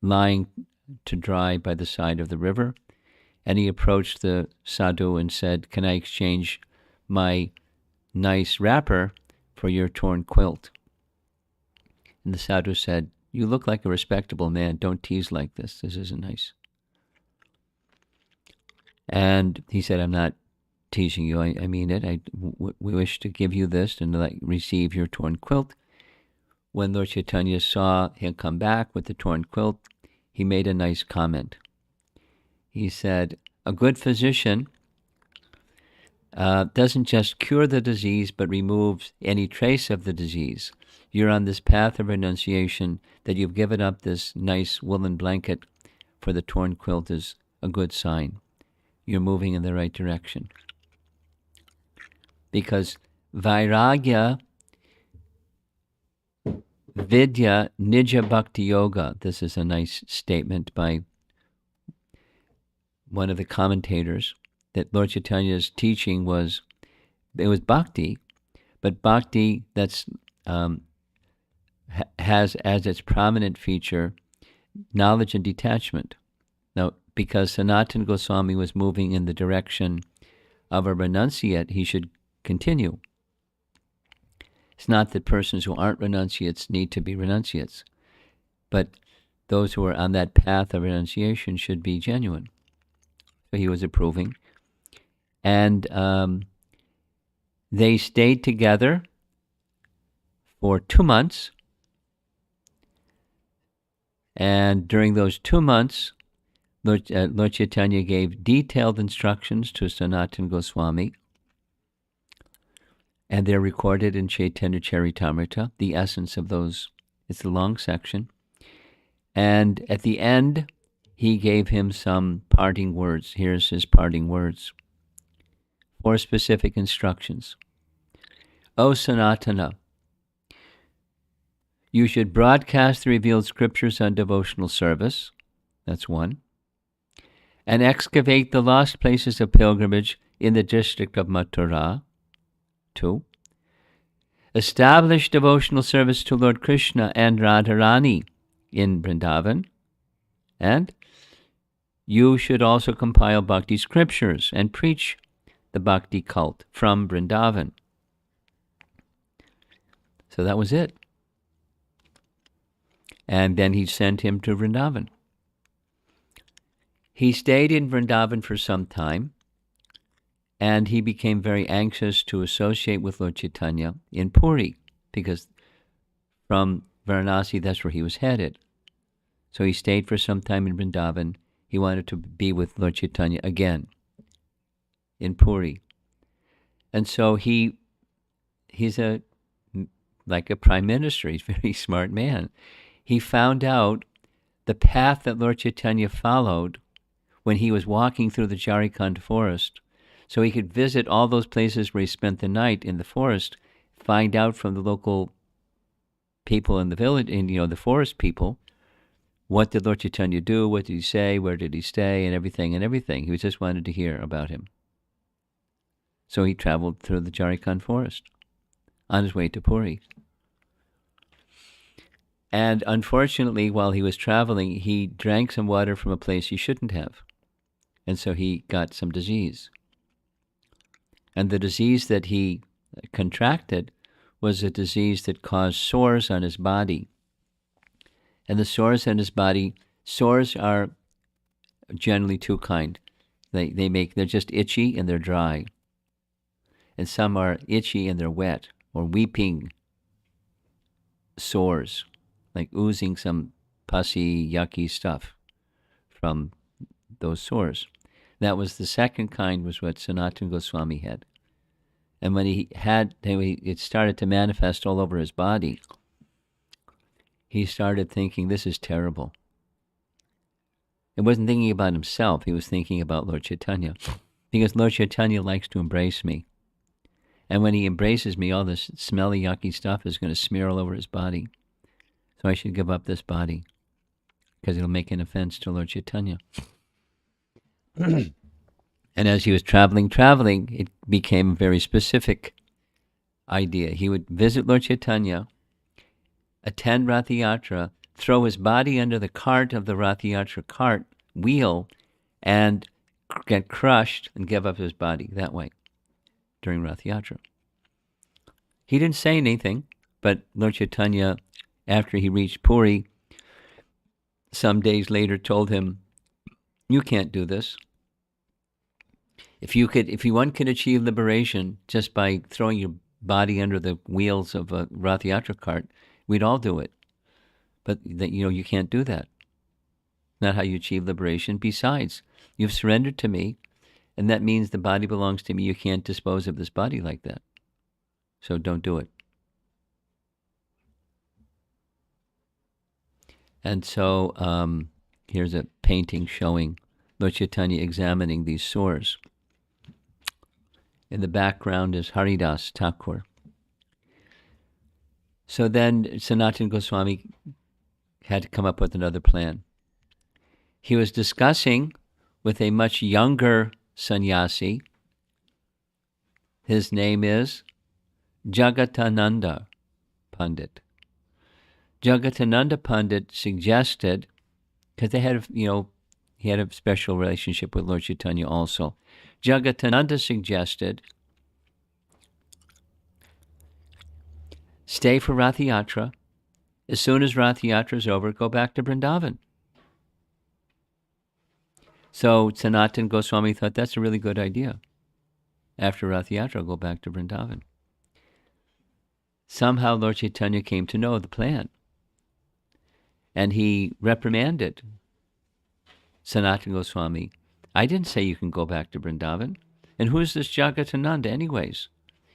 lying to dry by the side of the river. And he approached the sadhu and said, can I exchange my nice wrapper for your torn quilt? And the sadhu said, you look like a respectable man. Don't tease like this. This isn't nice. And he said, I'm not teasing you. I mean it. We wish to give you this and receive your torn quilt. When Lord Chaitanya saw him come back with the torn quilt, he made a nice comment. He said, a good physician doesn't just cure the disease, but removes any trace of the disease. You're on this path of renunciation. That you've given up this nice woolen blanket for the torn quilt is a good sign. You're moving in the right direction. Because Vairagya Vidya Nija Bhakti Yoga, this is a nice statement by one of the commentators, that Lord Chaitanya's teaching was bhakti, but bhakti that's has as its prominent feature knowledge and detachment. Now, because Sanatana Goswami was moving in the direction of a renunciate, he should continue. It's not that persons who aren't renunciates need to be renunciates, but those who are on that path of renunciation should be genuine. So he was approving. And they stayed together for 2 months. And during those 2 months, Lord Chaitanya gave detailed instructions to Sanatana Goswami, and they're recorded in Caitanya Charitamrita, the essence of those. It's a long section. And at the end, he gave him some parting words. Here's his parting words. 4 specific instructions. O Sanatana, you should broadcast the revealed scriptures on devotional service. That's 1. And excavate the lost places of pilgrimage in the district of Mathura. 2. Establish devotional service to Lord Krishna and Radharani in Vrindavan. And you should also compile bhakti scriptures and preach the bhakti cult from Vrindavan. So that was it. And then he sent him to Vrindavan. He stayed in Vrindavan for some time, and he became very anxious to associate with Lord Chaitanya in Puri, because from Varanasi, that's where he was headed. So he stayed for some time in Vrindavan. He wanted to be with Lord Chaitanya again in Puri. And so he's like a prime minister. He's a very smart man. He found out the path that Lord Chaitanya followed when he was walking through the Jharkhand forest, so he could visit all those places where he spent the night in the forest, find out from the local people in the village, and the forest people, what did Lord Chaitanya do, what did he say, where did he stay, and everything. He just wanted to hear about him. So he traveled through the Jharkhand forest on his way to Puri. And unfortunately, while he was traveling, he drank some water from a place he shouldn't have. And so he got some disease. And the disease that he contracted was a disease that caused sores on his body. And the sores on his body, sores are generally 2 kinds. They're just itchy and they're dry. And some are itchy and they're wet, or weeping sores, like oozing some pussy, yucky stuff from those sores. That was the second kind, was what Sanatana Goswami had. And when it started to manifest all over his body, he started thinking, this is terrible. He wasn't thinking about himself, he was thinking about Lord Chaitanya. Because Lord Chaitanya likes to embrace me. And when he embraces me, all this smelly, yucky stuff is going to smear all over his body. So I should give up this body, because it'll make an offense to Lord Chaitanya. And as he was traveling, it became a very specific idea. He would visit Lord Chaitanya, attend Rath Yatra, throw his body under the cart of the Rath Yatra cart wheel, and get crushed and give up his body that way during Rath Yatra. He didn't say anything, but Lord Chaitanya, after he reached Puri, some days later told him, you can't do this. If one could achieve liberation just by throwing your body under the wheels of a Rath Yatra cart, we'd all do it. But you can't do that. Not how you achieve liberation. Besides, you've surrendered to me, and that means the body belongs to me. You can't dispose of this body like that. So don't do it. And so here's a painting showing Lord Chaitanya examining these sores. In the background is Haridas Thakur. So then Sanatana Goswami had to come up with another plan. He was discussing with a much younger sannyasi. His name is Jagatananda Pandit. Jagatananda Pandit suggested, because he had a special relationship with Lord Chaitanya also. Jagatananda suggested, stay for Rath Yatra. As soon as Rath Yatra is over, go back to Vrindavan. So Sanatana Goswami thought that's a really good idea. After Rath Yatra, go back to Vrindavan. Somehow Lord Chaitanya came to know the plan. And he reprimanded Sanatana Goswami. I didn't say you can go back to Vrindavan. And who's this Jagatananda anyways?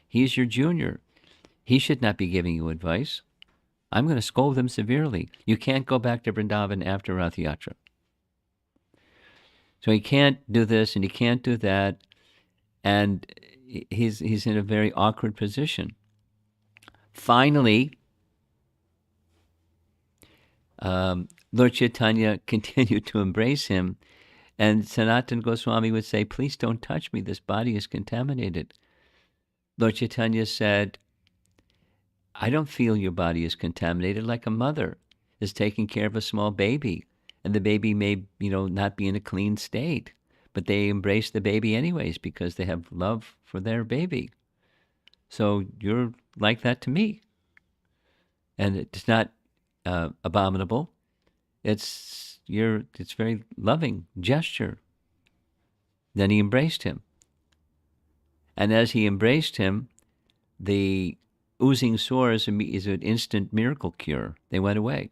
He's your junior. He should not be giving you advice. I'm going to scold them severely. You can't go back to Vrindavan after Rath Yatra. So he can't do this and he can't do that, and he's in a very awkward position. Finally, Lord Chaitanya continued to embrace him, and Sanatana Goswami would say, "Please don't touch me, this body is contaminated." Lord Chaitanya said, "I don't feel your body is contaminated, like a mother is taking care of a small baby, and the baby may, not be in a clean state, but they embrace the baby anyways because they have love for their baby. So you're like that to me. And it's not abominable. It's very loving gesture." Then he embraced him. And as he embraced him, the oozing sores is an instant miracle cure. They went away.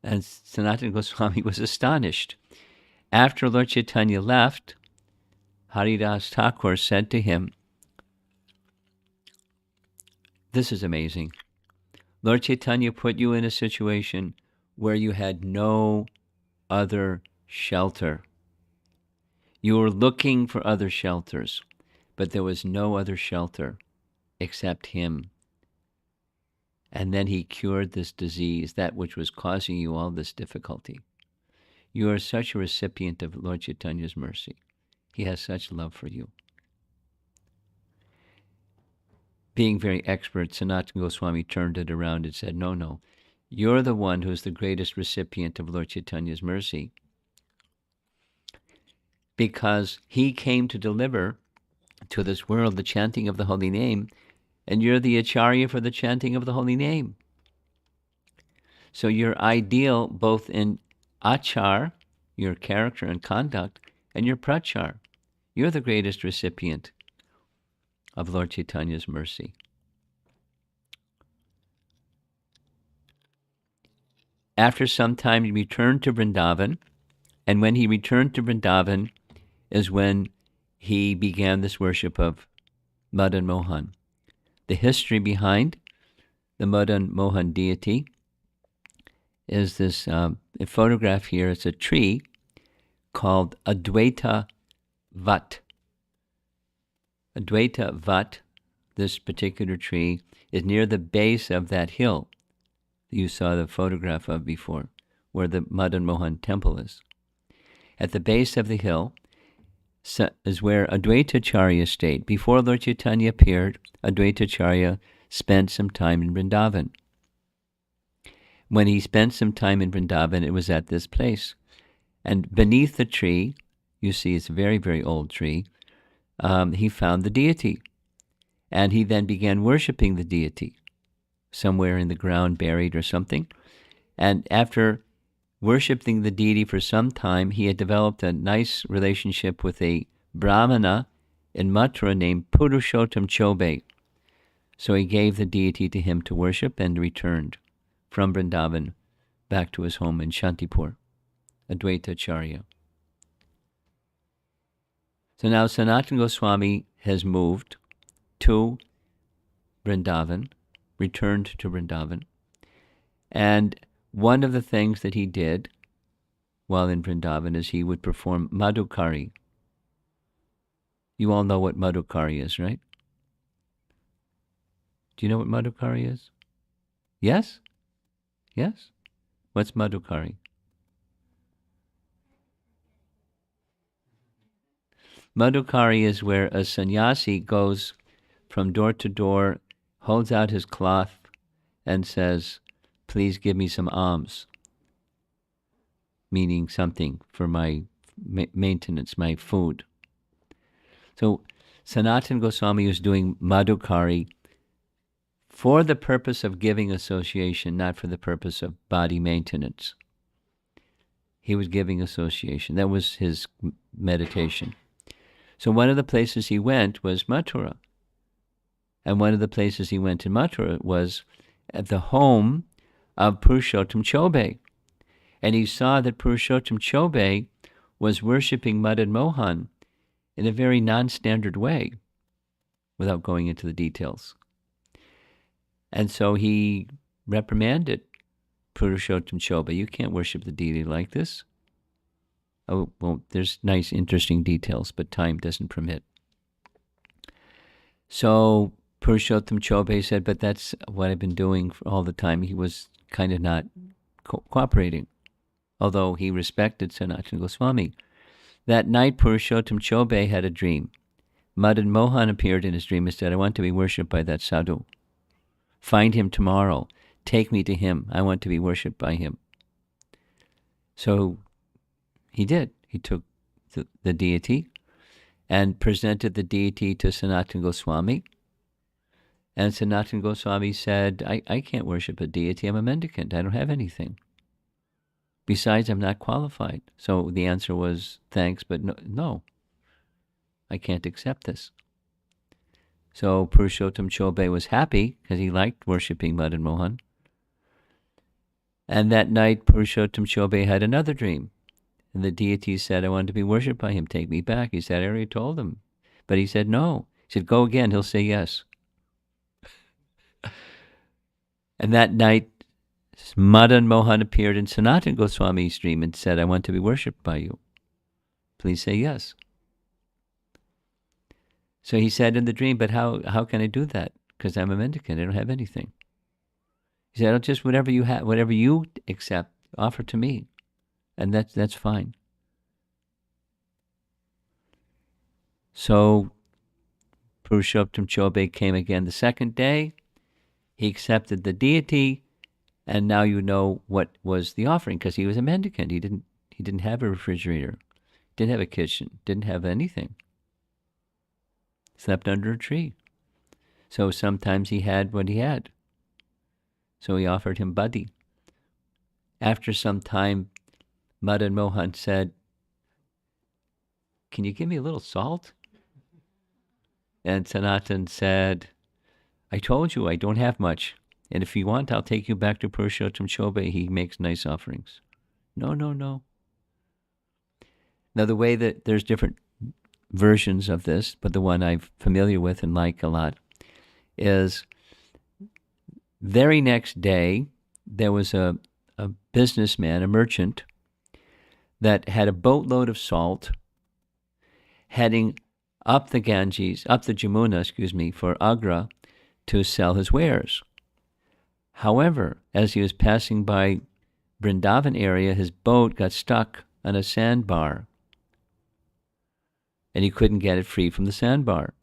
And Sanatana Goswami was astonished. After Lord Chaitanya left, Haridas Thakur said to him, "This is amazing. Lord Chaitanya put you in a situation where you had no other shelter. You were looking for other shelters, but there was no other shelter except him. And then he cured this disease, that which was causing you all this difficulty. You are such a recipient of Lord Chaitanya's mercy. He has such love for you." Being very expert, Sanatana Goswami turned it around and said, No, you're the one who's the greatest recipient of Lord Chaitanya's mercy, because he came to deliver to this world the chanting of the holy name, and you're the acharya for the chanting of the holy name. So you're ideal both in achar, your character and conduct, and your prachar. You're the greatest recipient of Lord Chaitanya's mercy. After some time, he returned to Vrindavan, and when he returned to Vrindavan is when he began this worship of Madan Mohan. The history behind the Madan Mohan deity is this a photograph here. It's a tree called Advaita Vat. Advaita Vat, this particular tree, is near the base of that hill you saw the photograph of before, where the Madan Mohan temple is. At the base of the hill is where Advaitacharya stayed. Before Lord Chaitanya appeared, Advaitacharya spent some time in Vrindavan. When he spent some time in Vrindavan, it was at this place. And beneath the tree, you see it's a very, very old tree, he found the deity. And he then began worshiping the deity, somewhere in the ground, buried or something. And after worshiping the deity for some time, he had developed a nice relationship with a brahmana in Mathura named Purushottam Chobe. So he gave the deity to him to worship and returned from Vrindavan back to his home in Shantipur, Advaitacharya. So now Sanatana Goswami has moved to Vrindavan, returned to Vrindavan, and one of the things that he did while in Vrindavan is he would perform Madhukari. You all know what Madhukari is, right? Do you know what Madhukari is? Yes? Yes? What's Madhukari? Madhukari is where a sannyasi goes from door to door, holds out his cloth, and says, "Please give me some alms," meaning something for my maintenance, my food. So Sanatana Goswami was doing Madhukari for the purpose of giving association, not for the purpose of body maintenance. He was giving association. That was his meditation. So one of the places he went was Mathura. And one of the places he went in Mathura was at the home of Purushottam Chobe. And he saw that Purushottam Chobe was worshipping Madan Mohan in a very non-standard way, without going into the details. And so he reprimanded Purushottam Choba. You can't worship the deity like this. Oh, well, there's nice, interesting details, but time doesn't permit. So Purushottam Chobe said, but that's what I've been doing for all the time. He was kind of not cooperating, although he respected Sanatana Goswami. That night, Purushottam Chobe had a dream. Madan Mohan appeared in his dream and said, I want to be worshipped by that sadhu. Find him tomorrow. Take me to him. I want to be worshipped by him. So he did. He took the deity and presented the deity to Sanatana Goswami. And Sanatana Goswami said, I can't worship a deity. I'm a mendicant. I don't have anything. Besides, I'm not qualified. So the answer was, thanks, but no, I can't accept this. So Purushottam Chobe was happy because he liked worshipping Madan Mohan. And that night, Purushottam Chobe had another dream. And the deity said, I want to be worshipped by him. Take me back. He said, I already told him. But he said, no. He said, go again. He'll say yes. And that night, Madan Mohan appeared in Sanatana Goswami's dream and said, I want to be worshipped by you. Please say yes. So he said in the dream, but how can I do that? Because I'm a mendicant. I don't have anything. He said, just whatever you have, whatever you accept, offer to me. And that's fine. So Purushottam Chobe came again the second day. He accepted the deity, and now you know what was the offering, because he was a mendicant. He didn't have a refrigerator, didn't have a kitchen, didn't have anything. Slept under a tree. So sometimes he had what he had. So he offered him buddy. After some time, Madan Mohan said, can you give me a little salt? And Sanatan said, I told you I don't have much. And if you want, I'll take you back to Purushottam Chobe. He makes nice offerings. No. Now, the way that there's different versions of this, but the one I'm familiar with and like a lot, is very next day, there was a businessman, a merchant, that had a boatload of salt heading up the Jamuna, for Agra to sell his wares. However, as he was passing by Vrindavan area, his boat got stuck on a sandbar, and he couldn't get it free from the sandbar.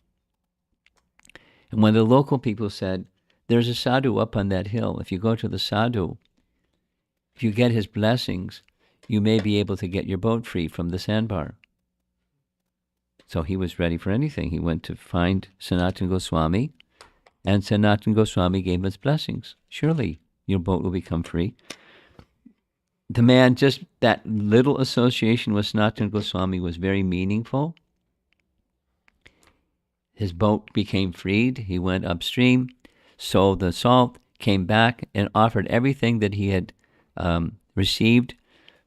And when the local people said, there's a sadhu up on that hill. If you go to the sadhu, if you get his blessings, you may be able to get your boat free from the sandbar. So he was ready for anything. He went to find Sanatana Goswami, and Sanatana Goswami gave him his blessings. Surely your boat will become free. The man, just that little association with Sanatana Goswami was very meaningful. His boat became freed. He went upstream, sold the salt, came back, and offered everything that he had received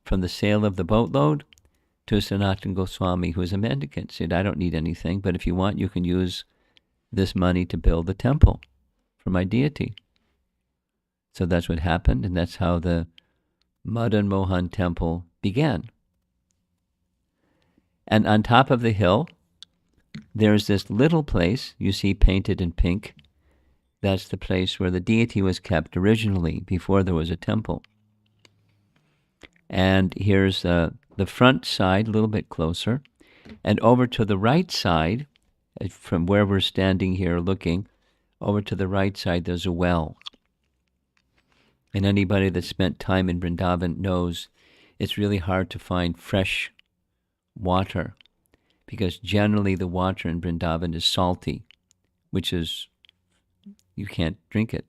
from the sale of the boatload to Sanatana Goswami, who is a mendicant. Said, I don't need anything, but if you want, you can use this money to build the temple for my deity. So that's what happened, and that's how the Madan Mohan temple began. And on top of the hill, there's this little place you see painted in pink. That's the place where the deity was kept originally, before there was a temple. And here's the front side, a little bit closer. And over to the right side, from where we're standing here looking, over to the right side, there's a well. And anybody that spent time in Vrindavan knows it's really hard to find fresh water, because generally the water in Vrindavan is salty, which is, you can't drink it.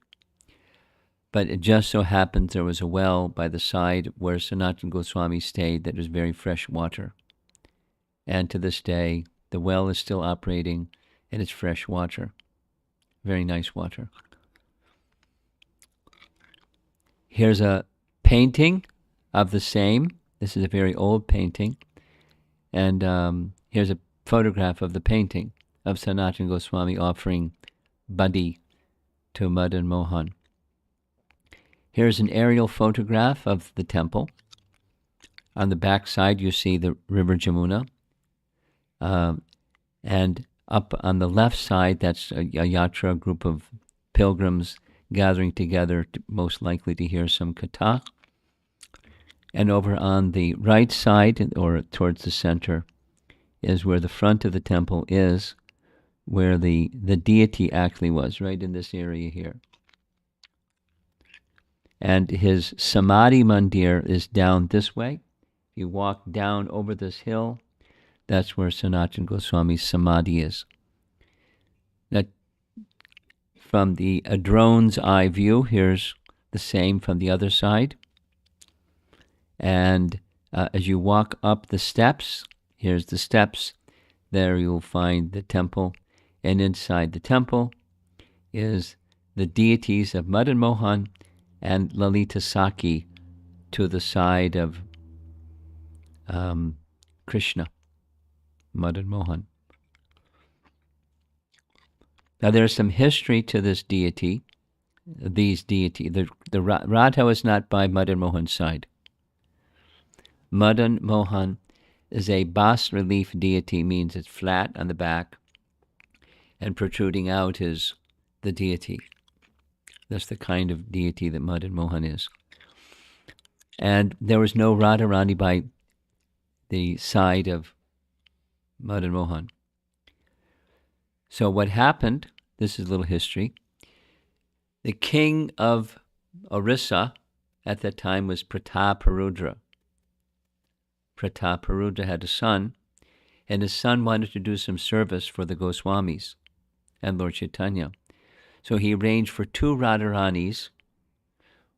But it just so happens there was a well by the side where Sanatana Goswami stayed that was very fresh water. And to this day, the well is still operating, and it's fresh water. Very nice water. Here's a painting of the same. This is a very old painting. And here's a photograph of the painting of Sanatana Goswami offering buddy to Madan Mohan. Here's an aerial photograph of the temple. On the back side, you see the river Jamuna. And up on the left side, that's a yatra, a group of pilgrims gathering together, most likely to hear some katha. And over on the right side, or towards the center, is where the front of the temple is, where the deity actually was, right in this area here. And his Samadhi Mandir is down this way. You walk down over this hill, that's where Sanatana Goswami's Samadhi is. Now, from a drone's eye view, here's the same from the other side. And as you walk up the steps, here's the steps. There you'll find the temple. And inside the temple is the deities of Madan Mohan and Lalita Saki to the side of Krishna, Madan Mohan. Now there's some history to this deity, these deities. The Radha is not by Madan Mohan's side. Madan Mohan is a bas-relief deity, means it's flat on the back, and protruding out is the deity. That's the kind of deity that Madan Mohan is. And there was no Radharani by the side of Madan Mohan. So what happened, this is a little history, the king of Orissa at that time was Prataparudra. Prataparudra had a son, and his son wanted to do some service for the Goswamis and Lord Caitanya. So he arranged for 2 Radharanis,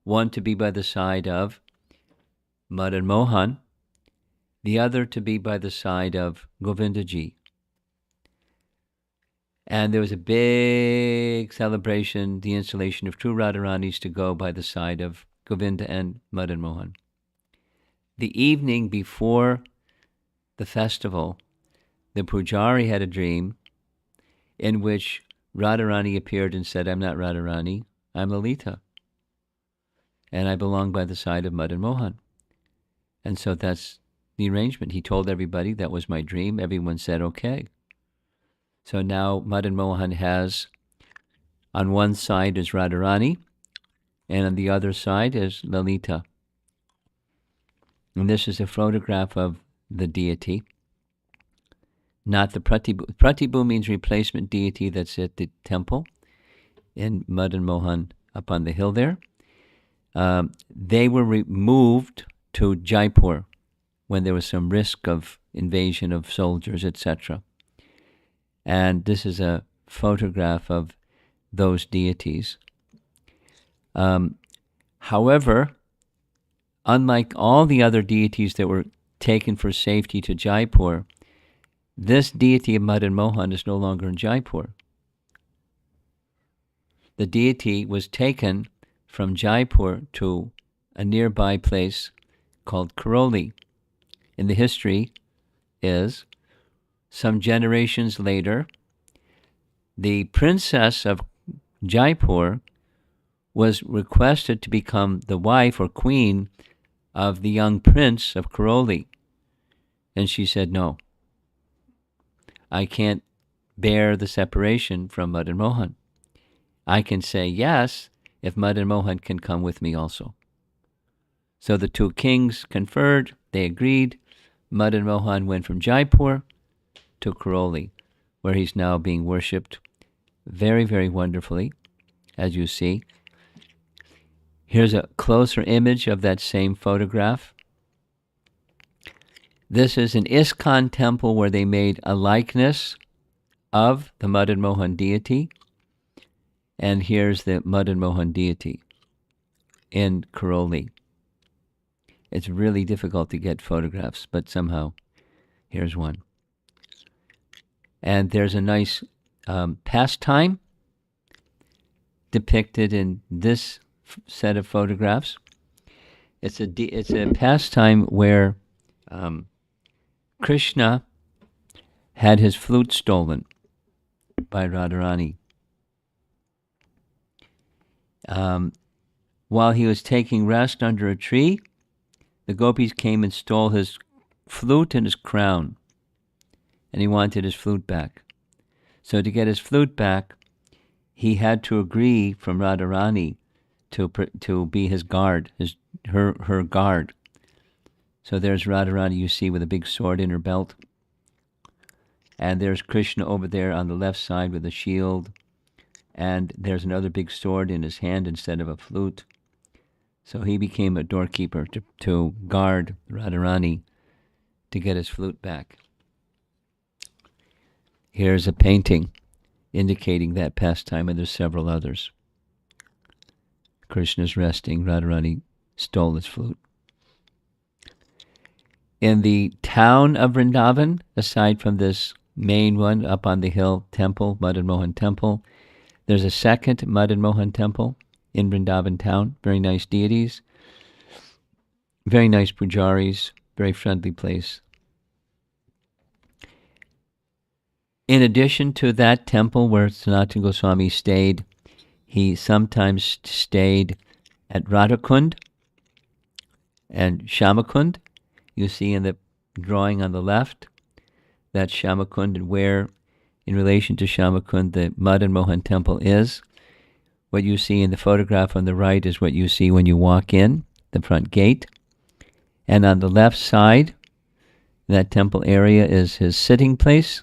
one to be by the side of Madan Mohan, the other to be by the side of Govindaji. And there was a big celebration, the installation of 2 Radharanis to go by the side of Govinda and Madan Mohan. The evening before the festival, the Pujari had a dream in which Radharani appeared and said, "I'm not Radharani, I'm Lalita. And I belong by the side of Madan Mohan." And so that's the arrangement. He told everybody that was my dream. Everyone said, okay. So now Madan Mohan has, on one side is Radharani, and on the other side is Lalita. And this is a photograph of the deity, not the Pratibhu. Pratibhu means replacement deity that's at the temple in Madan Mohan up on the hill there. They were removed to Jaipur when there was some risk of invasion of soldiers, etc. And this is a photograph of those deities. However, unlike all the other deities that were taken for safety to Jaipur, this deity of Madan Mohan is no longer in Jaipur. The deity was taken from Jaipur to a nearby place called Karoli. And the history is, some generations later, the princess of Jaipur was requested to become the wife or queen of the young prince of Karoli. And she said, no, I can't bear the separation from Madan Mohan. I can say yes if Madan Mohan can come with me also. So the 2 kings conferred, they agreed. Madan Mohan went from Jaipur to Karoli, where he's now being worshipped very, very wonderfully, as you see. Here's a closer image of that same photograph. This is an ISKCON temple where they made a likeness of the Madan Mohan deity. And here's the Madan Mohan deity in Karoli. It's really difficult to get photographs, but somehow here's one. And there's a nice pastime depicted in this set of photographs. It's a pastime where Krishna had his flute stolen by Radharani. While he was taking rest under a tree, the gopis came and stole his flute and his crown, and he wanted his flute back. So to get his flute back, he had to agree from Radharani to be his guard, her guard. So there's Radharani, you see, with a big sword in her belt. And there's Krishna over there on the left side with a shield. And there's another big sword in his hand instead of a flute. So he became a doorkeeper to guard Radharani to get his flute back. Here's a painting indicating that pastime, and there's several others. Krishna's resting, Radharani stole his flute. In the town of Vrindavan, aside from this main one up on the hill temple, Madan Mohan temple, there's a second Madan Mohan temple in Vrindavan town. Very nice deities, very nice pujaris, very friendly place. In addition to that temple where Sanatana Goswami stayed, he sometimes stayed at Radhakund and Shamakund. You see in the drawing on the left, that's Shamakund, and where, in relation to Shamakund, the Madan Mohan temple is. What you see in the photograph on the right is what you see when you walk in, the front gate. And on the left side, that temple area is his sitting place.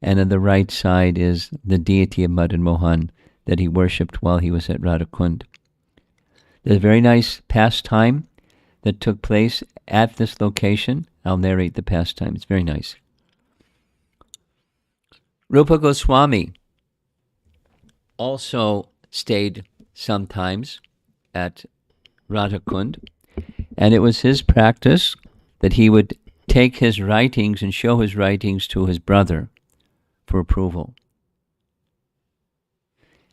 And on the right side is the deity of Madan Mohan that he worshipped while he was at Radhakund. There's a very nice pastime that took place at this location. I'll narrate the pastime. It's very nice. Rupa Goswami also stayed sometimes at Radhakund, and it was his practice that he would take his writings and show his writings to his brother for approval.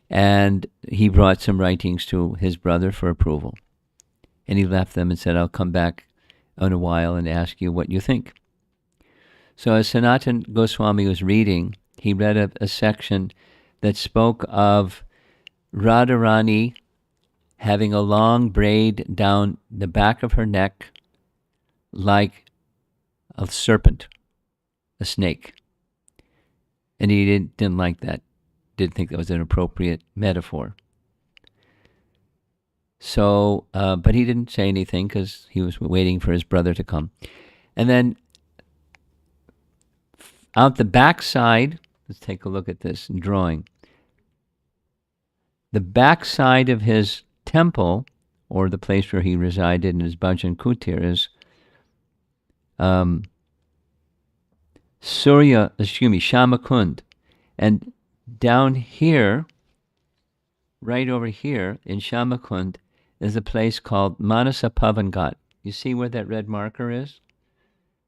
And he brought some writings to his brother for approval. And he left them and said, I'll come back in a while and ask you what you think. So as Sanatana Goswami was reading, he read a section that spoke of Radharani having a long braid down the back of her neck like a serpent, a snake. And he didn't like that, didn't think that was an appropriate metaphor. So, but he didn't say anything because he was waiting for his brother to come. And then out the back side, let's take a look at this drawing. The back side of his temple, or the place where he resided in his Bhajan kutir, is Shamakund. And down here, right over here in Shamakund, is a place called Manasa Pavangat. You see where that red marker is?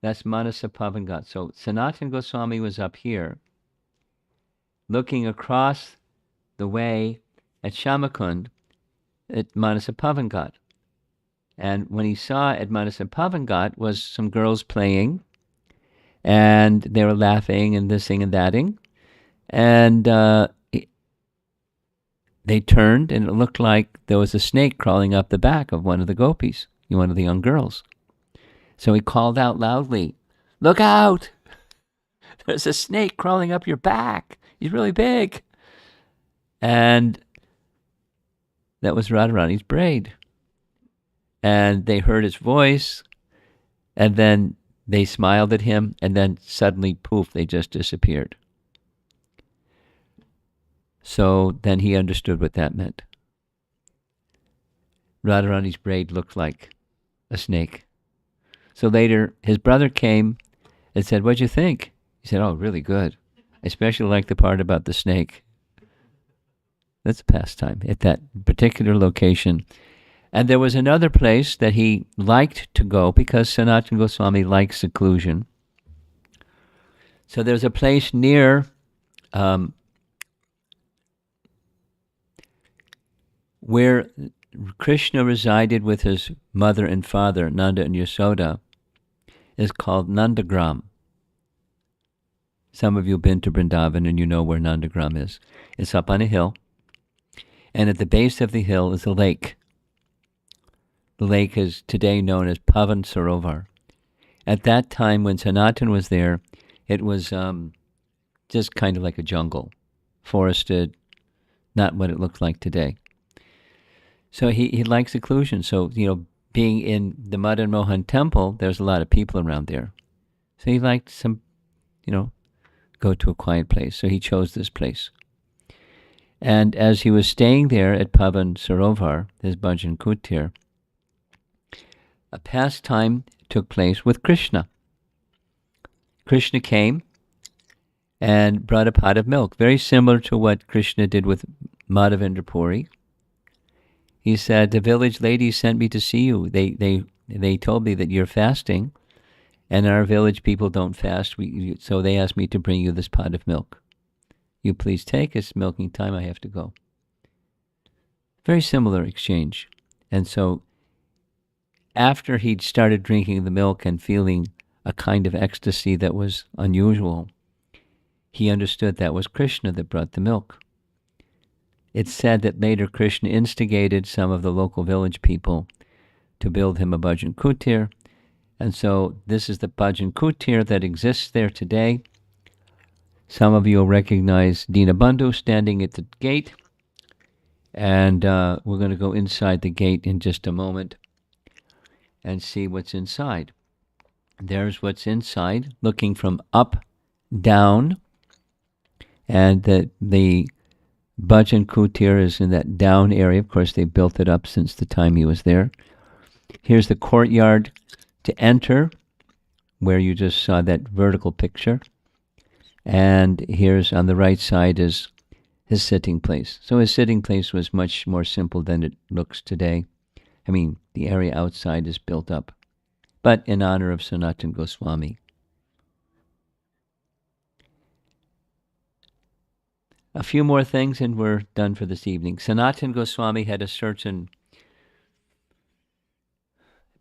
That's Manasa Pavangat. So Sanatana Goswami was up here, looking across the way at Shamakund, at Manasa Pavangat. And when he saw at Manasa Pavangat was some girls playing, and they were laughing and thising and thating. And they turned, and it looked like there was a snake crawling up the back of one of the gopis, one of the young girls. So he called out loudly, "Look out! There's a snake crawling up your back. He's really big." And that was Radharani's braid. And they heard his voice, and then they smiled at him, and then suddenly, poof, they just disappeared. So then he understood what that meant. Radharani's braid looked like a snake. So later, his brother came and said, "What'd you think?" He said, "Oh, really good. I especially like the part about the snake." That's a pastime at that particular location. And there was another place that he liked to go because Sanatana Goswami likes seclusion. So there's a place near where Krishna resided with his mother and father, Nanda and Yasoda, is called Nandagram. Some of you have been to Vrindavan and you know where Nandagram is. It's up on a hill. And at the base of the hill is a lake. The lake is today known as Pavan Sarovar. At that time, when Sanatan was there, it was just kind of like a jungle, forested, not what it looks like today. So he liked seclusion. So, being in the Madan Mohan temple, there's a lot of people around there. So he liked some, go to a quiet place. So he chose this place. And as he was staying there at Pavan Sarovar, his Bhajan Kutir, a pastime took place with Krishna. Krishna came and brought a pot of milk, very similar to what Krishna did with Madhavendra Puri. He said, "The village ladies sent me to see you. They told me that you're fasting, and our village people don't fast. So they asked me to bring you this pot of milk. You please take. It's milking time. I have to go." Very similar exchange. And so after he'd started drinking the milk and feeling a kind of ecstasy that was unusual, he understood that was Krishna that brought the milk. It's said that later Krishna instigated some of the local village people to build him a Bhajan Kutir. And so this is the Bhajan Kutir that exists there today. Some of you will recognize Dinabandhu standing at the gate. And we're going to go inside the gate in just a moment and see what's inside. There's what's inside, looking from up, down. And the Bhajan Kutir is in that down area. Of course, they built it up since the time he was there. Here's the courtyard to enter, where you just saw that vertical picture. And here's on the right side is his sitting place. So his sitting place was much more simple than it looks today. I mean, the area outside is built up, but in honor of Sanatana Goswami. A few more things and we're done for this evening. Sanatana Goswami had a certain,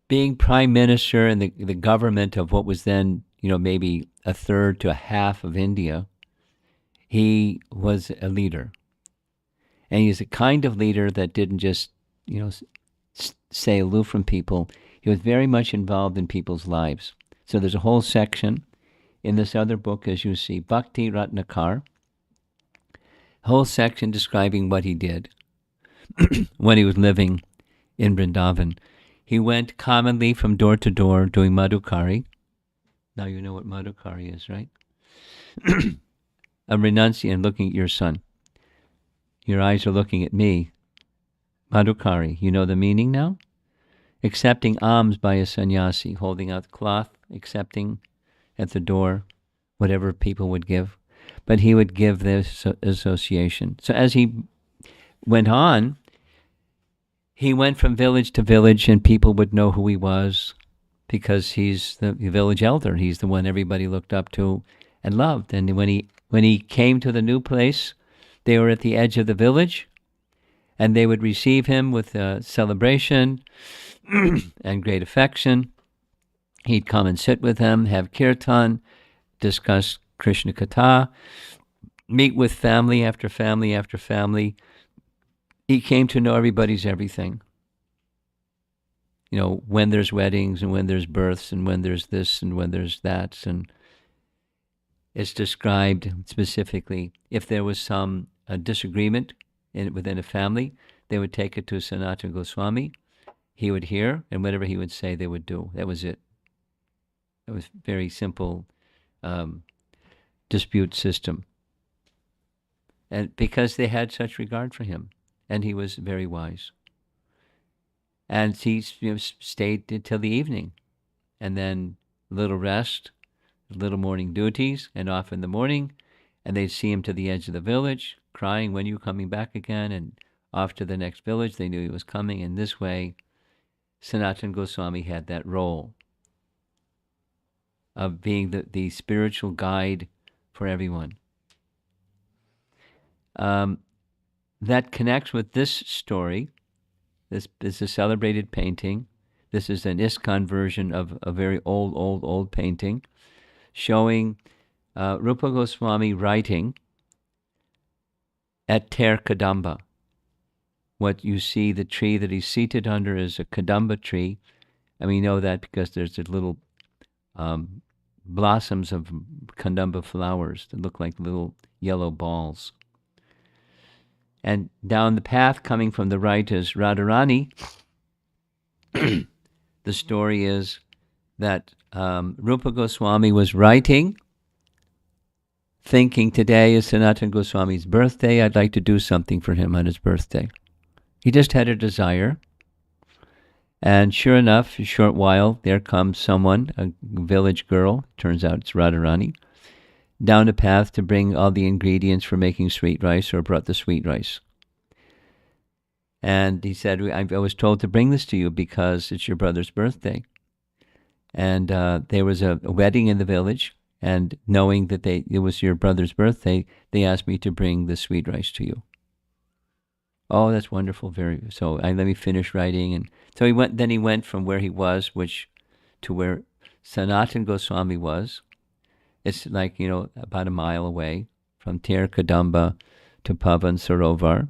being prime minister in the government of what was then, maybe a third to a half of India, he was a leader. And he's a kind of leader that didn't just, stay aloof from people. He was very much involved in people's lives. So there's a whole section in this other book, as you see, Bhakti Ratnakar, whole section describing what he did when he was living in Vrindavan. He went commonly from door to door doing Madhukari. Now you know what Madhukari is, right? A renunciation, looking at your son. Your eyes are looking at me. Madhukari, you know the meaning now? Accepting alms by a sannyasi, holding out the cloth, accepting at the door whatever people would give. But he would give this association. So as he went on, he went from village to village and people would know who he was because he's the village elder. He's the one everybody looked up to and loved. And when he came to the new place, they were at the edge of the village and they would receive him with a celebration and great affection. He'd come and sit with them, have kirtan, discuss Krishna Katha, meet with family after family after family. He came to know everybody's everything. When there's weddings and when there's births and when there's this and when there's that. And it's described specifically if there was some disagreement within a family, they would take it to Sanatana Goswami. He would hear, and whatever he would say, they would do. That was it. It was very simple dispute system. And because they had such regard for him, and he was very wise. And he stayed until the evening, and then a little rest, little morning duties, and off in the morning, and they'd see him to the edge of the village, crying, "When are you coming back again?" And off to the next village. They knew he was coming, and this way, Sanatana Goswami had that role of being the spiritual guide for everyone. That connects with this story. This is a celebrated painting. This is an ISKCON version of a very old painting showing Rupa Goswami writing at Ter Kadamba. what you see, the tree that he's seated under is a kadamba tree. And we know that because there's the little blossoms of kadamba flowers that look like little yellow balls. And down the path coming from the right is Radharani. The story is that Rupa Goswami was writing, thinking, today is Sanatana Goswami's birthday, I'd like to do something for him on his birthday. He just had a desire. And sure enough, a short while, there comes someone, a village girl, turns out it's Radharani, down the path to bring all the ingredients for making sweet rice, or brought the sweet rice. And he said, I was told to bring this to you because it's your brother's birthday. And there was a wedding in the village, and knowing that it was your brother's birthday, they asked me to bring the sweet rice to you. Oh, that's wonderful. So let me finish writing. And so he went from where he was, to where Sanatana Goswami was. It's like, about a mile away from Ter Kadamba to Pavan Sarovar.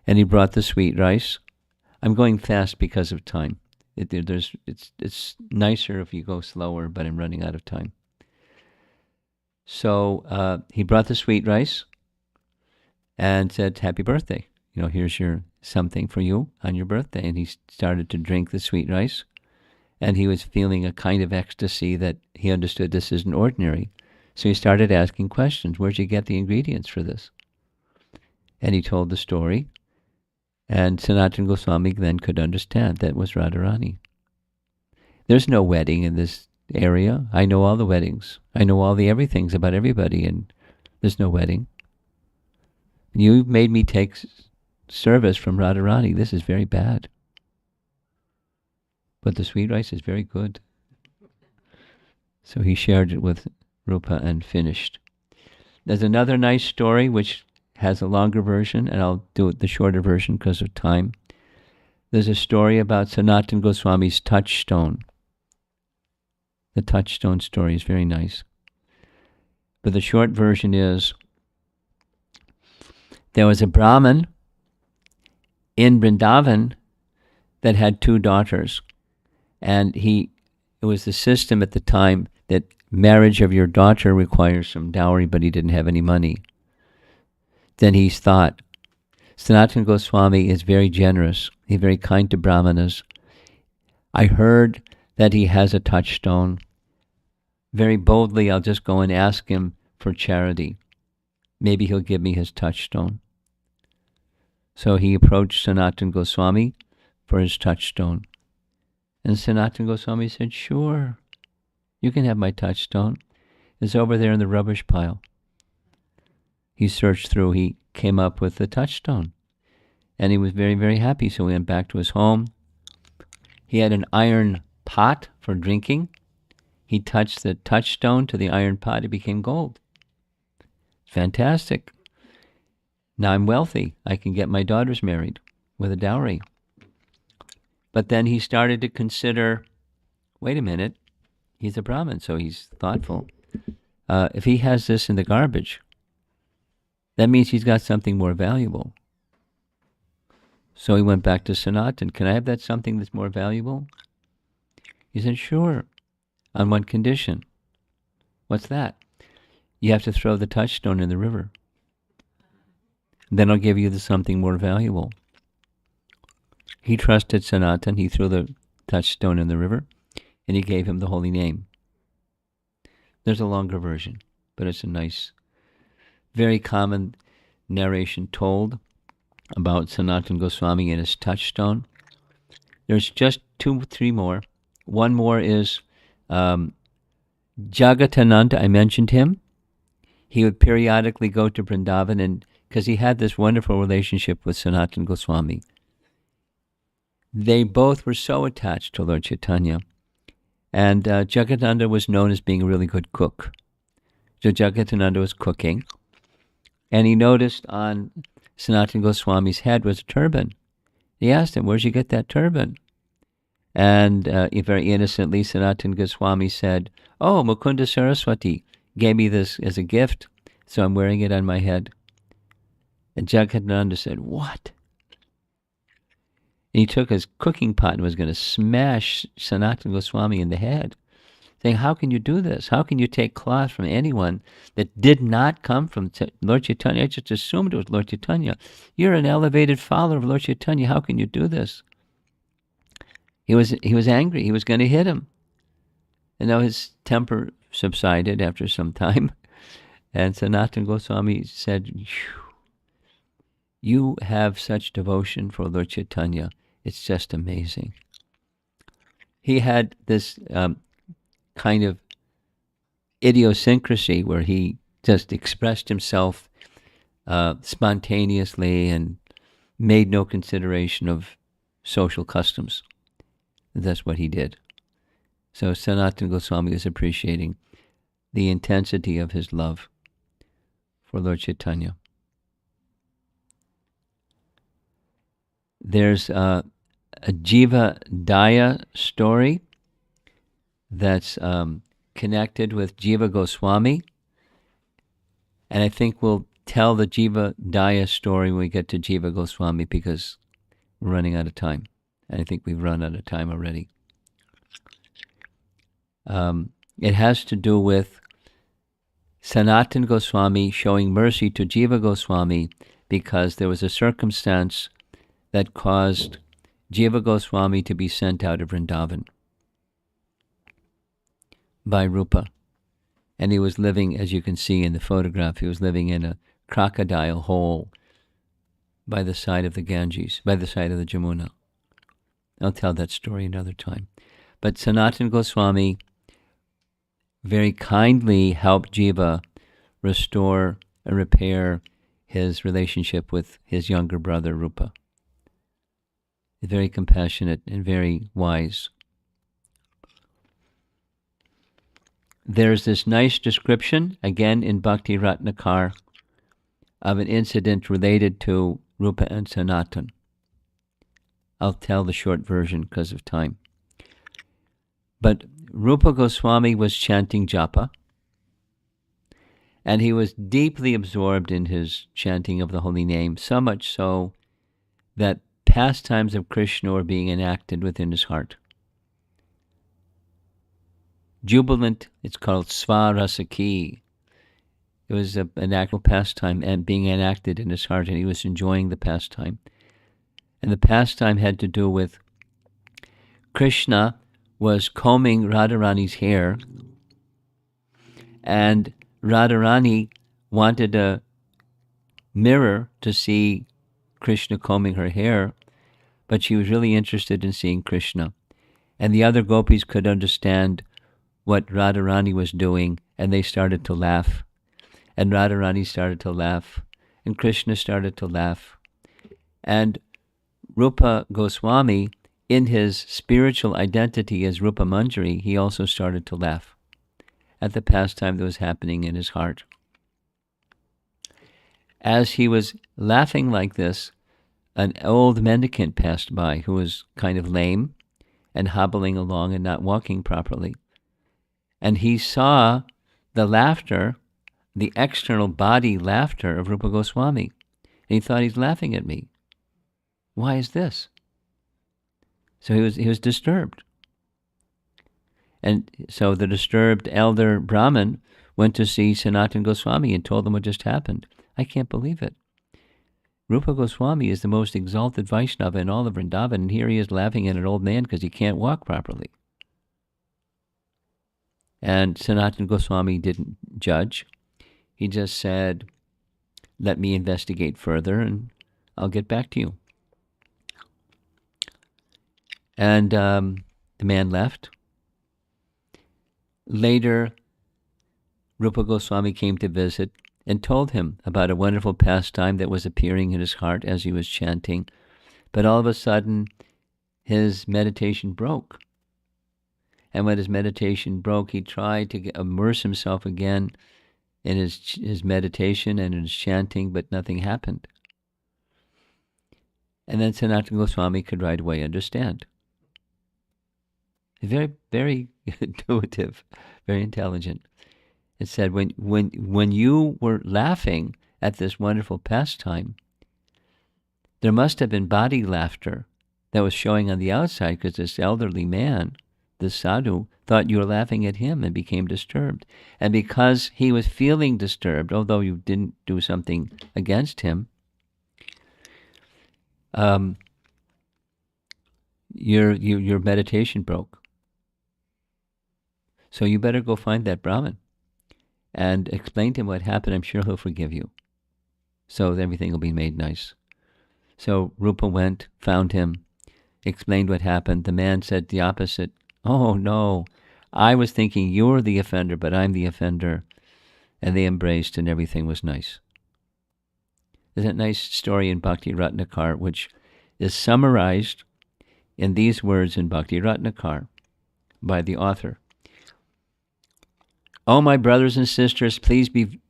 And he brought the sweet rice. I'm going fast because of time. It's nicer if you go slower, but I'm running out of time. So he brought the sweet rice and said, happy birthday. Here's something for you on your birthday. And he started to drink the sweet rice. And he was feeling a kind of ecstasy that he understood this isn't ordinary. So he started asking questions. Where'd you get the ingredients for this? And he told the story. And Sanatana Goswami then could understand that was Radharani. There's no wedding in this area. I know all the weddings. I know all the everythings about everybody, and there's no wedding. You made me take service from Radharani. This is very bad. But the sweet rice is very good. So he shared it with Rupa and finished. There's another nice story which has a longer version, and I'll do it the shorter version because of time. There's a story about Sanatana Goswami's touchstone. The touchstone story is very nice. But the short version is, there was a Brahmin in Vrindavan that had 2 daughters. And it was the system at the time that marriage of your daughter requires some dowry, but he didn't have any money. Then he thought, Sanatana Goswami is very generous. He's very kind to Brahmanas. I heard that he has a touchstone. Very boldly, I'll just go and ask him for charity. Maybe he'll give me his touchstone. So he approached Sanatana Goswami for his touchstone. And Sanatana Goswami said, sure, you can have my touchstone. It's over there in the rubbish pile. He searched through, he came up with the touchstone. And he was very, very happy, so he went back to his home. He had an iron pot for drinking. He touched the touchstone to the iron pot, it became gold. Fantastic. Now I'm wealthy. I can get my daughters married with a dowry. But then he started to consider, wait a minute, he's a Brahmin, so he's thoughtful. If he has this in the garbage, that means he's got something more valuable. So he went back to Sanatana. Can I have that something that's more valuable? He said, sure, on one condition. What's that? You have to throw the touchstone in the river. Then I'll give you something more valuable. He trusted Sanatana. He threw the touchstone in the river, and he gave him the holy name. There's a longer version, but it's a nice, very common narration told about Sanatana Goswami and his touchstone. There's just 2, 3 more. One more is Jagatananda. I mentioned him. He would periodically go to Vrindavan, and because he had this wonderful relationship with Sanatana Goswami. They both were so attached to Lord Caitanya. And Jagatananda was known as being a really good cook. So Jagatananda was cooking, and he noticed on Sanatana Goswami's head was a turban. He asked him, where'd you get that turban? And very innocently, Sanatana Goswami said, oh, Mukunda Saraswati gave me this as a gift, so I'm wearing it on my head. And Jagatananda said, what? And he took his cooking pot and was going to smash Sanatana Goswami in the head, saying, how can you do this? How can you take cloth from anyone that did not come from Lord Chaitanya? I just assumed it was Lord Chaitanya. You're an elevated follower of Lord Chaitanya. How can you do this? He was angry. He was going to hit him. And now his temper subsided after some time. And Sanatana Goswami said, you have such devotion for Lord Chaitanya. It's just amazing. He had this kind of idiosyncrasy where he just expressed himself spontaneously and made no consideration of social customs. That's what he did. So Sanatana Goswami is appreciating the intensity of his love for Lord Chaitanya. There's a Jiva Daya story that's connected with Jiva Goswami. And I think we'll tell the Jiva Daya story when we get to Jiva Goswami because we're running out of time. And I think we've run out of time already. It has to do with Sanatana Goswami showing mercy to Jiva Goswami because there was a circumstance that caused Jiva Goswami to be sent out of Vrindavan by Rupa. And he was living, as you can see in the photograph, he was living in a crocodile hole by the side of the Ganges, by the side of the Jamuna. I'll tell that story another time. But Sanatana Goswami very kindly helped Jiva restore and repair his relationship with his younger brother Rupa. Very compassionate and very wise. There's this nice description, again in Bhakti Ratnakar, of an incident related to Rupa and Sanatan. I'll tell the short version because of time. But Rupa Goswami was chanting japa, and he was deeply absorbed in his chanting of the holy name, so much so that pastimes of Krishna were being enacted within his heart. Jubilant, it's called Svarasaki. It was an actual pastime and being enacted in his heart, and he was enjoying the pastime. And the pastime had to do with Krishna was combing Radharani's hair, and Radharani wanted a mirror to see Krishna combing her hair, but she was really interested in seeing Krishna. And the other gopis could understand what Radharani was doing, and they started to laugh. And Radharani started to laugh, and Krishna started to laugh. And Rupa Goswami, in his spiritual identity as Rupa Manjari, he also started to laugh at the pastime that was happening in his heart. As he was laughing like this, an old mendicant passed by who was kind of lame and hobbling along and not walking properly. And he saw the laughter, the external body laughter of Rupa Goswami. And he thought, he's laughing at me. Why is this? So he was disturbed. And so the disturbed elder Brahmin went to see Sanatana Goswami and told him what just happened. I can't believe it. Rupa Goswami is the most exalted Vaishnava in all of Vrindavan, and here he is laughing at an old man because he can't walk properly. And Sanatana Goswami didn't judge. He just said, let me investigate further and I'll get back to you. And the man left. Later, Rupa Goswami came to visit and told him about a wonderful pastime that was appearing in his heart as he was chanting. But all of a sudden, his meditation broke. And when his meditation broke, he tried to immerse himself again in his meditation and in his chanting, but nothing happened. And then Sanatana Goswami could right away understand. Very, very intuitive, very intelligent. It said, when you were laughing at this wonderful pastime, there must have been body laughter that was showing on the outside, because this elderly man, this sadhu, thought you were laughing at him and became disturbed. And because he was feeling disturbed, although you didn't do something against him, your meditation broke. So you better go find that Brahmin and explain to him what happened. I'm sure he'll forgive you. So everything will be made nice. So Rupa went, found him, explained what happened. The man said the opposite. Oh, no, I was thinking you're the offender, but I'm the offender. And they embraced, and everything was nice. There's a nice story in Bhakti Ratnakar, which is summarized in these words in Bhakti Ratnakar by the author. Oh, my brothers and sisters, please be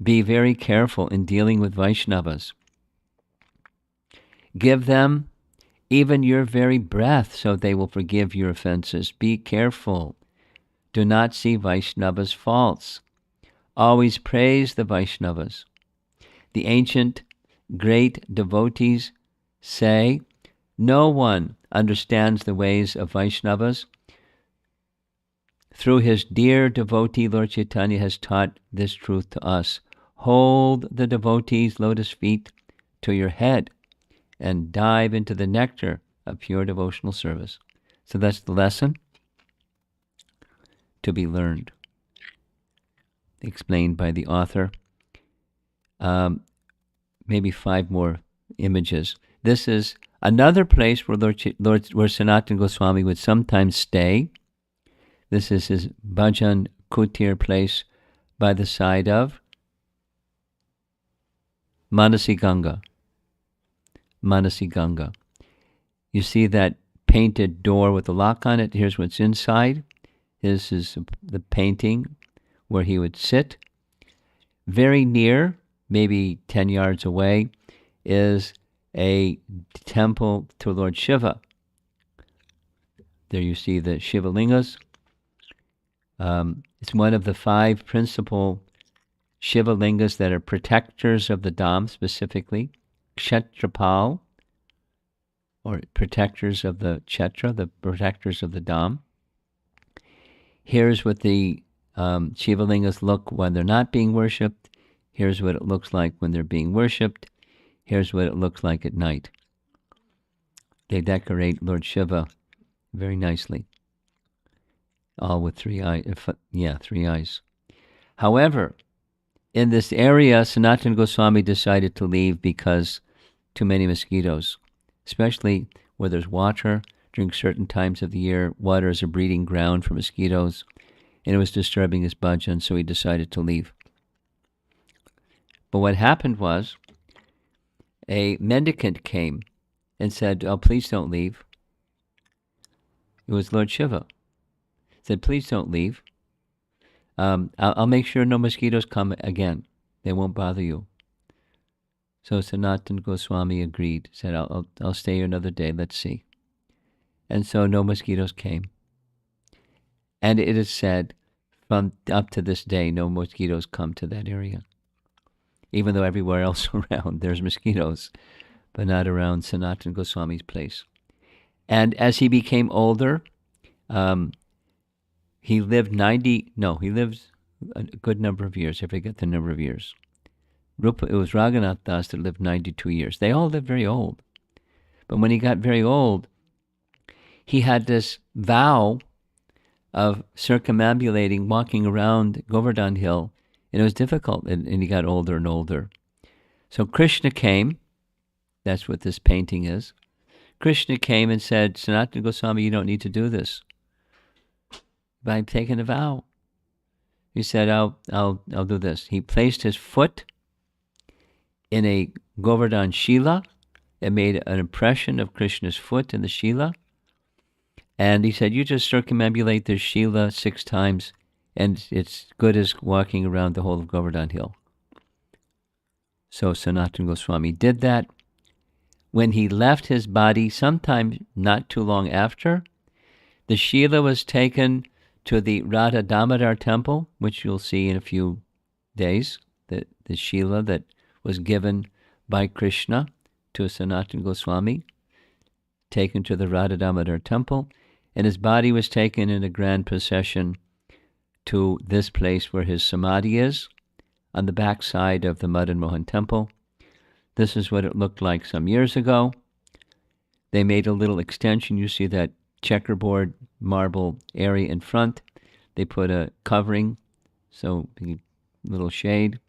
very careful in dealing with Vaishnavas. Give them even your very breath, so they will forgive your offenses. Be careful. Do not see Vaishnavas' faults. Always praise the Vaishnavas. The ancient great devotees say, no one understands the ways of Vaishnavas. Through his dear devotee, Lord Caitanya has taught this truth to us. Hold the devotee's lotus feet to your head and dive into the nectar of pure devotional service. So that's the lesson to be learned, explained by the author. Maybe 5 more images. This is another place where where Sanatana Goswami would sometimes stay. This is his Bhajan Kutir place by the side of Manasi Ganga. Manasi Ganga. You see that painted door with the lock on it? Here's what's inside. This is the painting where he would sit. Very near, maybe 10 yards away, is a temple to Lord Shiva. There you see the Shiva Lingas. It's one of the 5 principal Shiva Lingas that are protectors of the Dham, specifically. Kshetrapal, or protectors of the Kshetra, the protectors of the Dham. Here's what the Shiva Lingas look when they're not being worshipped. Here's what it looks like when they're being worshipped. Here's what it looks like at night. They decorate Lord Shiva very nicely. All with 3 eyes. 3 eyes. However, in this area, Sanatana Goswami decided to leave because too many mosquitoes, especially where there's water during certain times of the year. Water is a breeding ground for mosquitoes, and it was disturbing his bhajan, so he decided to leave. But what happened was, a mendicant came and said, oh, please don't leave. It was Lord Shiva. Said, please don't leave. I'll make sure no mosquitoes come again. They won't bother you. So Sanatana Goswami agreed. Said, I'll stay here another day. Let's see. And so no mosquitoes came. And it is said, from up to this day, no mosquitoes come to that area. Even though everywhere else around there's mosquitoes, but not around Sanatana Goswami's place. And as he became older, he lived a good number of years. I forget the number of years. It was Raghunath Das that lived 92 years. They all lived very old. But when he got very old, he had this vow of circumambulating, walking around Govardhan Hill, and it was difficult, and he got older and older. So Krishna came. That's what this painting is. Krishna came and said, Sanatana Goswami, you don't need to do this. But I'm taking a vow. He said, I'll do this. He placed his foot in a Govardhan Shila. It made an impression of Krishna's foot in the Shila. And he said, you just circumambulate this Shila 6 times, and it's good as walking around the whole of Govardhan Hill. So Sanatana Goswami did that. When he left his body, sometime not too long after, the Shila was taken to the Radha Damodar temple, which you'll see in a few days, the Shila that was given by Krishna to Sanatana Goswami. taken to the Radha Damodar temple, and his body was taken in a grand procession to this place where his samadhi is, on the back side of the Madan Mohan temple. This is what it looked like some years ago. They made a little extension. You see that checkerboard marble area in front. They put a covering, so a little shade,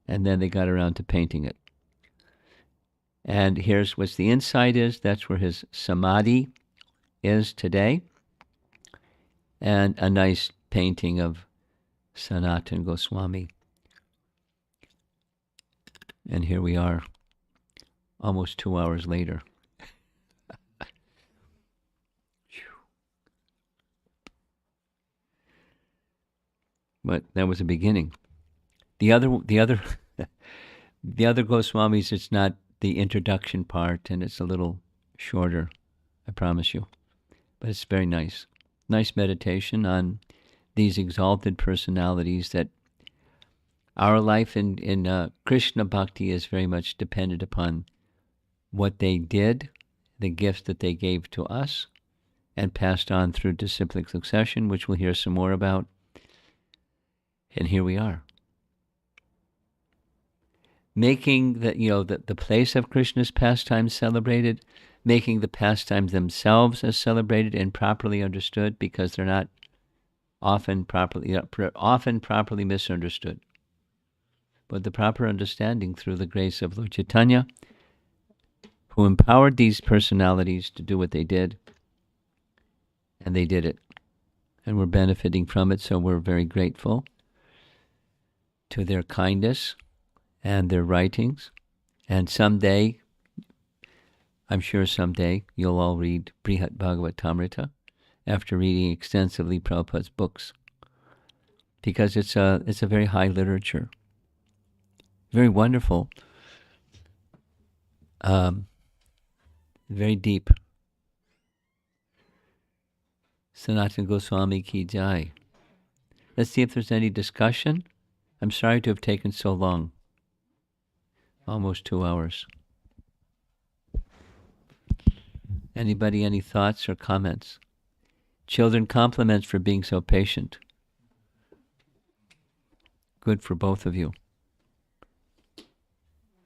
and then they got around to painting it. And here's what the inside is. That's where his samadhi is today. And a nice painting of Sanatana Goswami. And here we are, almost 2 hours later. But that was the beginning. The other the other Goswamis, it's not the introduction part, and it's a little shorter, I promise you. But it's very nice. Nice meditation on these exalted personalities that our life in Krishna Bhakti is very much dependent upon what they did, the gifts that they gave to us, and passed on through disciplic succession, which we'll hear some more about. And here we are, making the place of Krishna's pastimes celebrated, making the pastimes themselves as celebrated and properly understood, because they're not often properly misunderstood. But the proper understanding through the grace of Lord Caitanya, who empowered these personalities to do what they did, and they did it. And we're benefiting from it, so we're very grateful to their kindness and their writings. And someday, I'm sure someday, you'll all read Brihat Bhagavatamrita after reading extensively Prabhupada's books, because it's a very high literature, very wonderful, very deep. Sanatana Goswami ki jai. Let's see if there's any discussion. I'm sorry to have taken so long. Almost 2 hours. Anybody, any thoughts or comments? Children, compliments for being so patient. Good for both of you.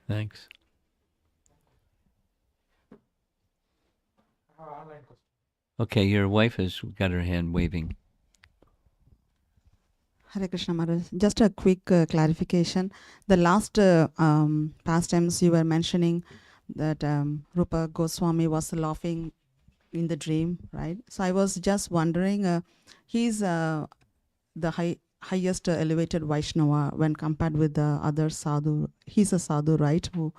Thanks. Okay, your wife has got her hand waving. Hare Krishna Maharaj. Just a quick clarification. The last pastimes you were mentioning that Rupa Goswami was laughing in the dream, right? So I was just wondering, he's the highest elevated Vaishnava when compared with the other sadhu. He's a sadhu, right? Who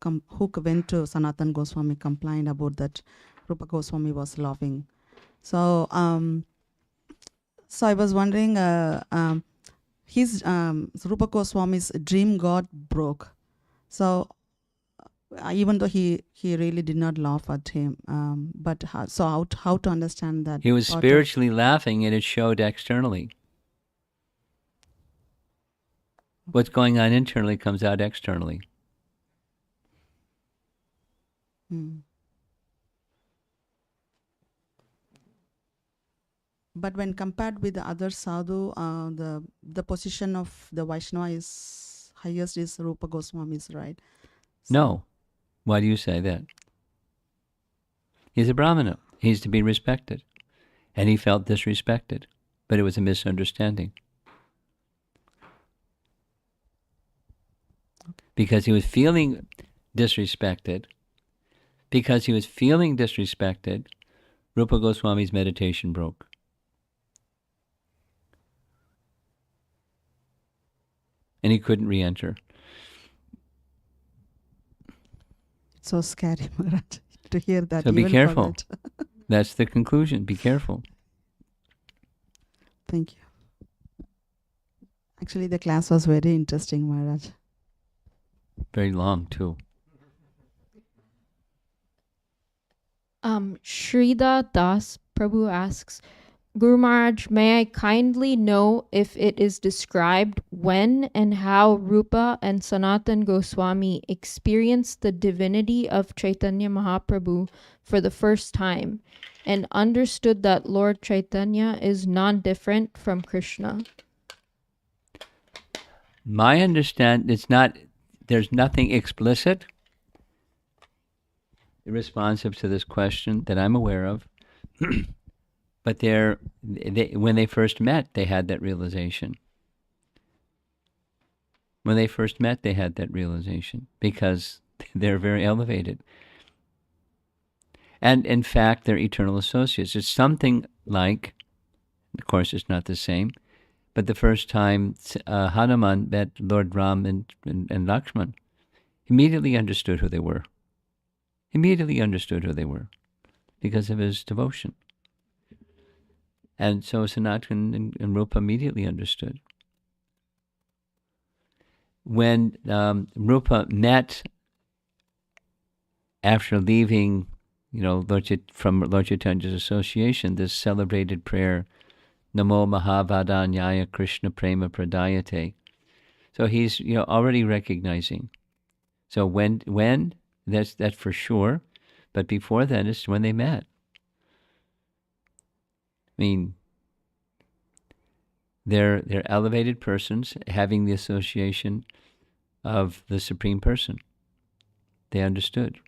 went to Sanatana Goswami, complained about that Rupa Goswami was laughing. So I was wondering, his Rupa Goswami's dream got broke. So even though he really did not laugh at him, but how to understand that? He was spiritually laughing, and it showed externally. What's going on internally comes out externally. But when compared with the other sadhu, the position of the Vaishnava is highest is Rupa Goswami's, right? So, no. Why do you say that? He's a Brahmana. He's to be respected. And he felt disrespected. But it was a misunderstanding. Because he was feeling disrespected. Rupa Goswami's meditation broke. And he couldn't re-enter. It's so scary, Maharaj, to hear that. So be careful. That's the conclusion. Be careful. Thank you. Actually, the class was very interesting, Maharaj. Very long, too. Shrida Das Prabhu asks, Guru Maharaj, may I kindly know if it is described when and how Rupa and Sanatana Goswami experienced the divinity of Chaitanya Mahaprabhu for the first time and understood that Lord Chaitanya is non-different from Krishna? My understand, there's nothing explicit responsive to this question that I'm aware of. But when they first met, they had that realization. When they first met, they had that realization because they're very elevated. And in fact, they're eternal associates. It's something like, of course, it's not the same, but the first time Hanuman met Lord Ram and Lakshman, immediately understood who they were. Immediately understood who they were because of his devotion. And so Sanatana and Rupa immediately understood. When Rupa met after leaving, from Lord Chaitanya's association, this celebrated prayer, Namo Mahavadanyaya Krishna Prema Pradayate. So he's already recognizing. So when that's for sure, but before then it's when they met. I mean, they're elevated persons having the association of the Supreme Person. They understood.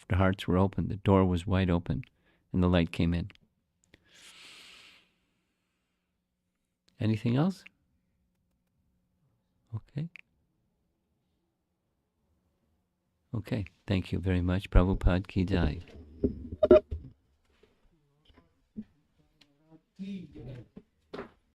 The hearts were open, the door was wide open, and the light came in. Anything else? Okay. Okay, thank you very much. Prabhupada Ki Jai.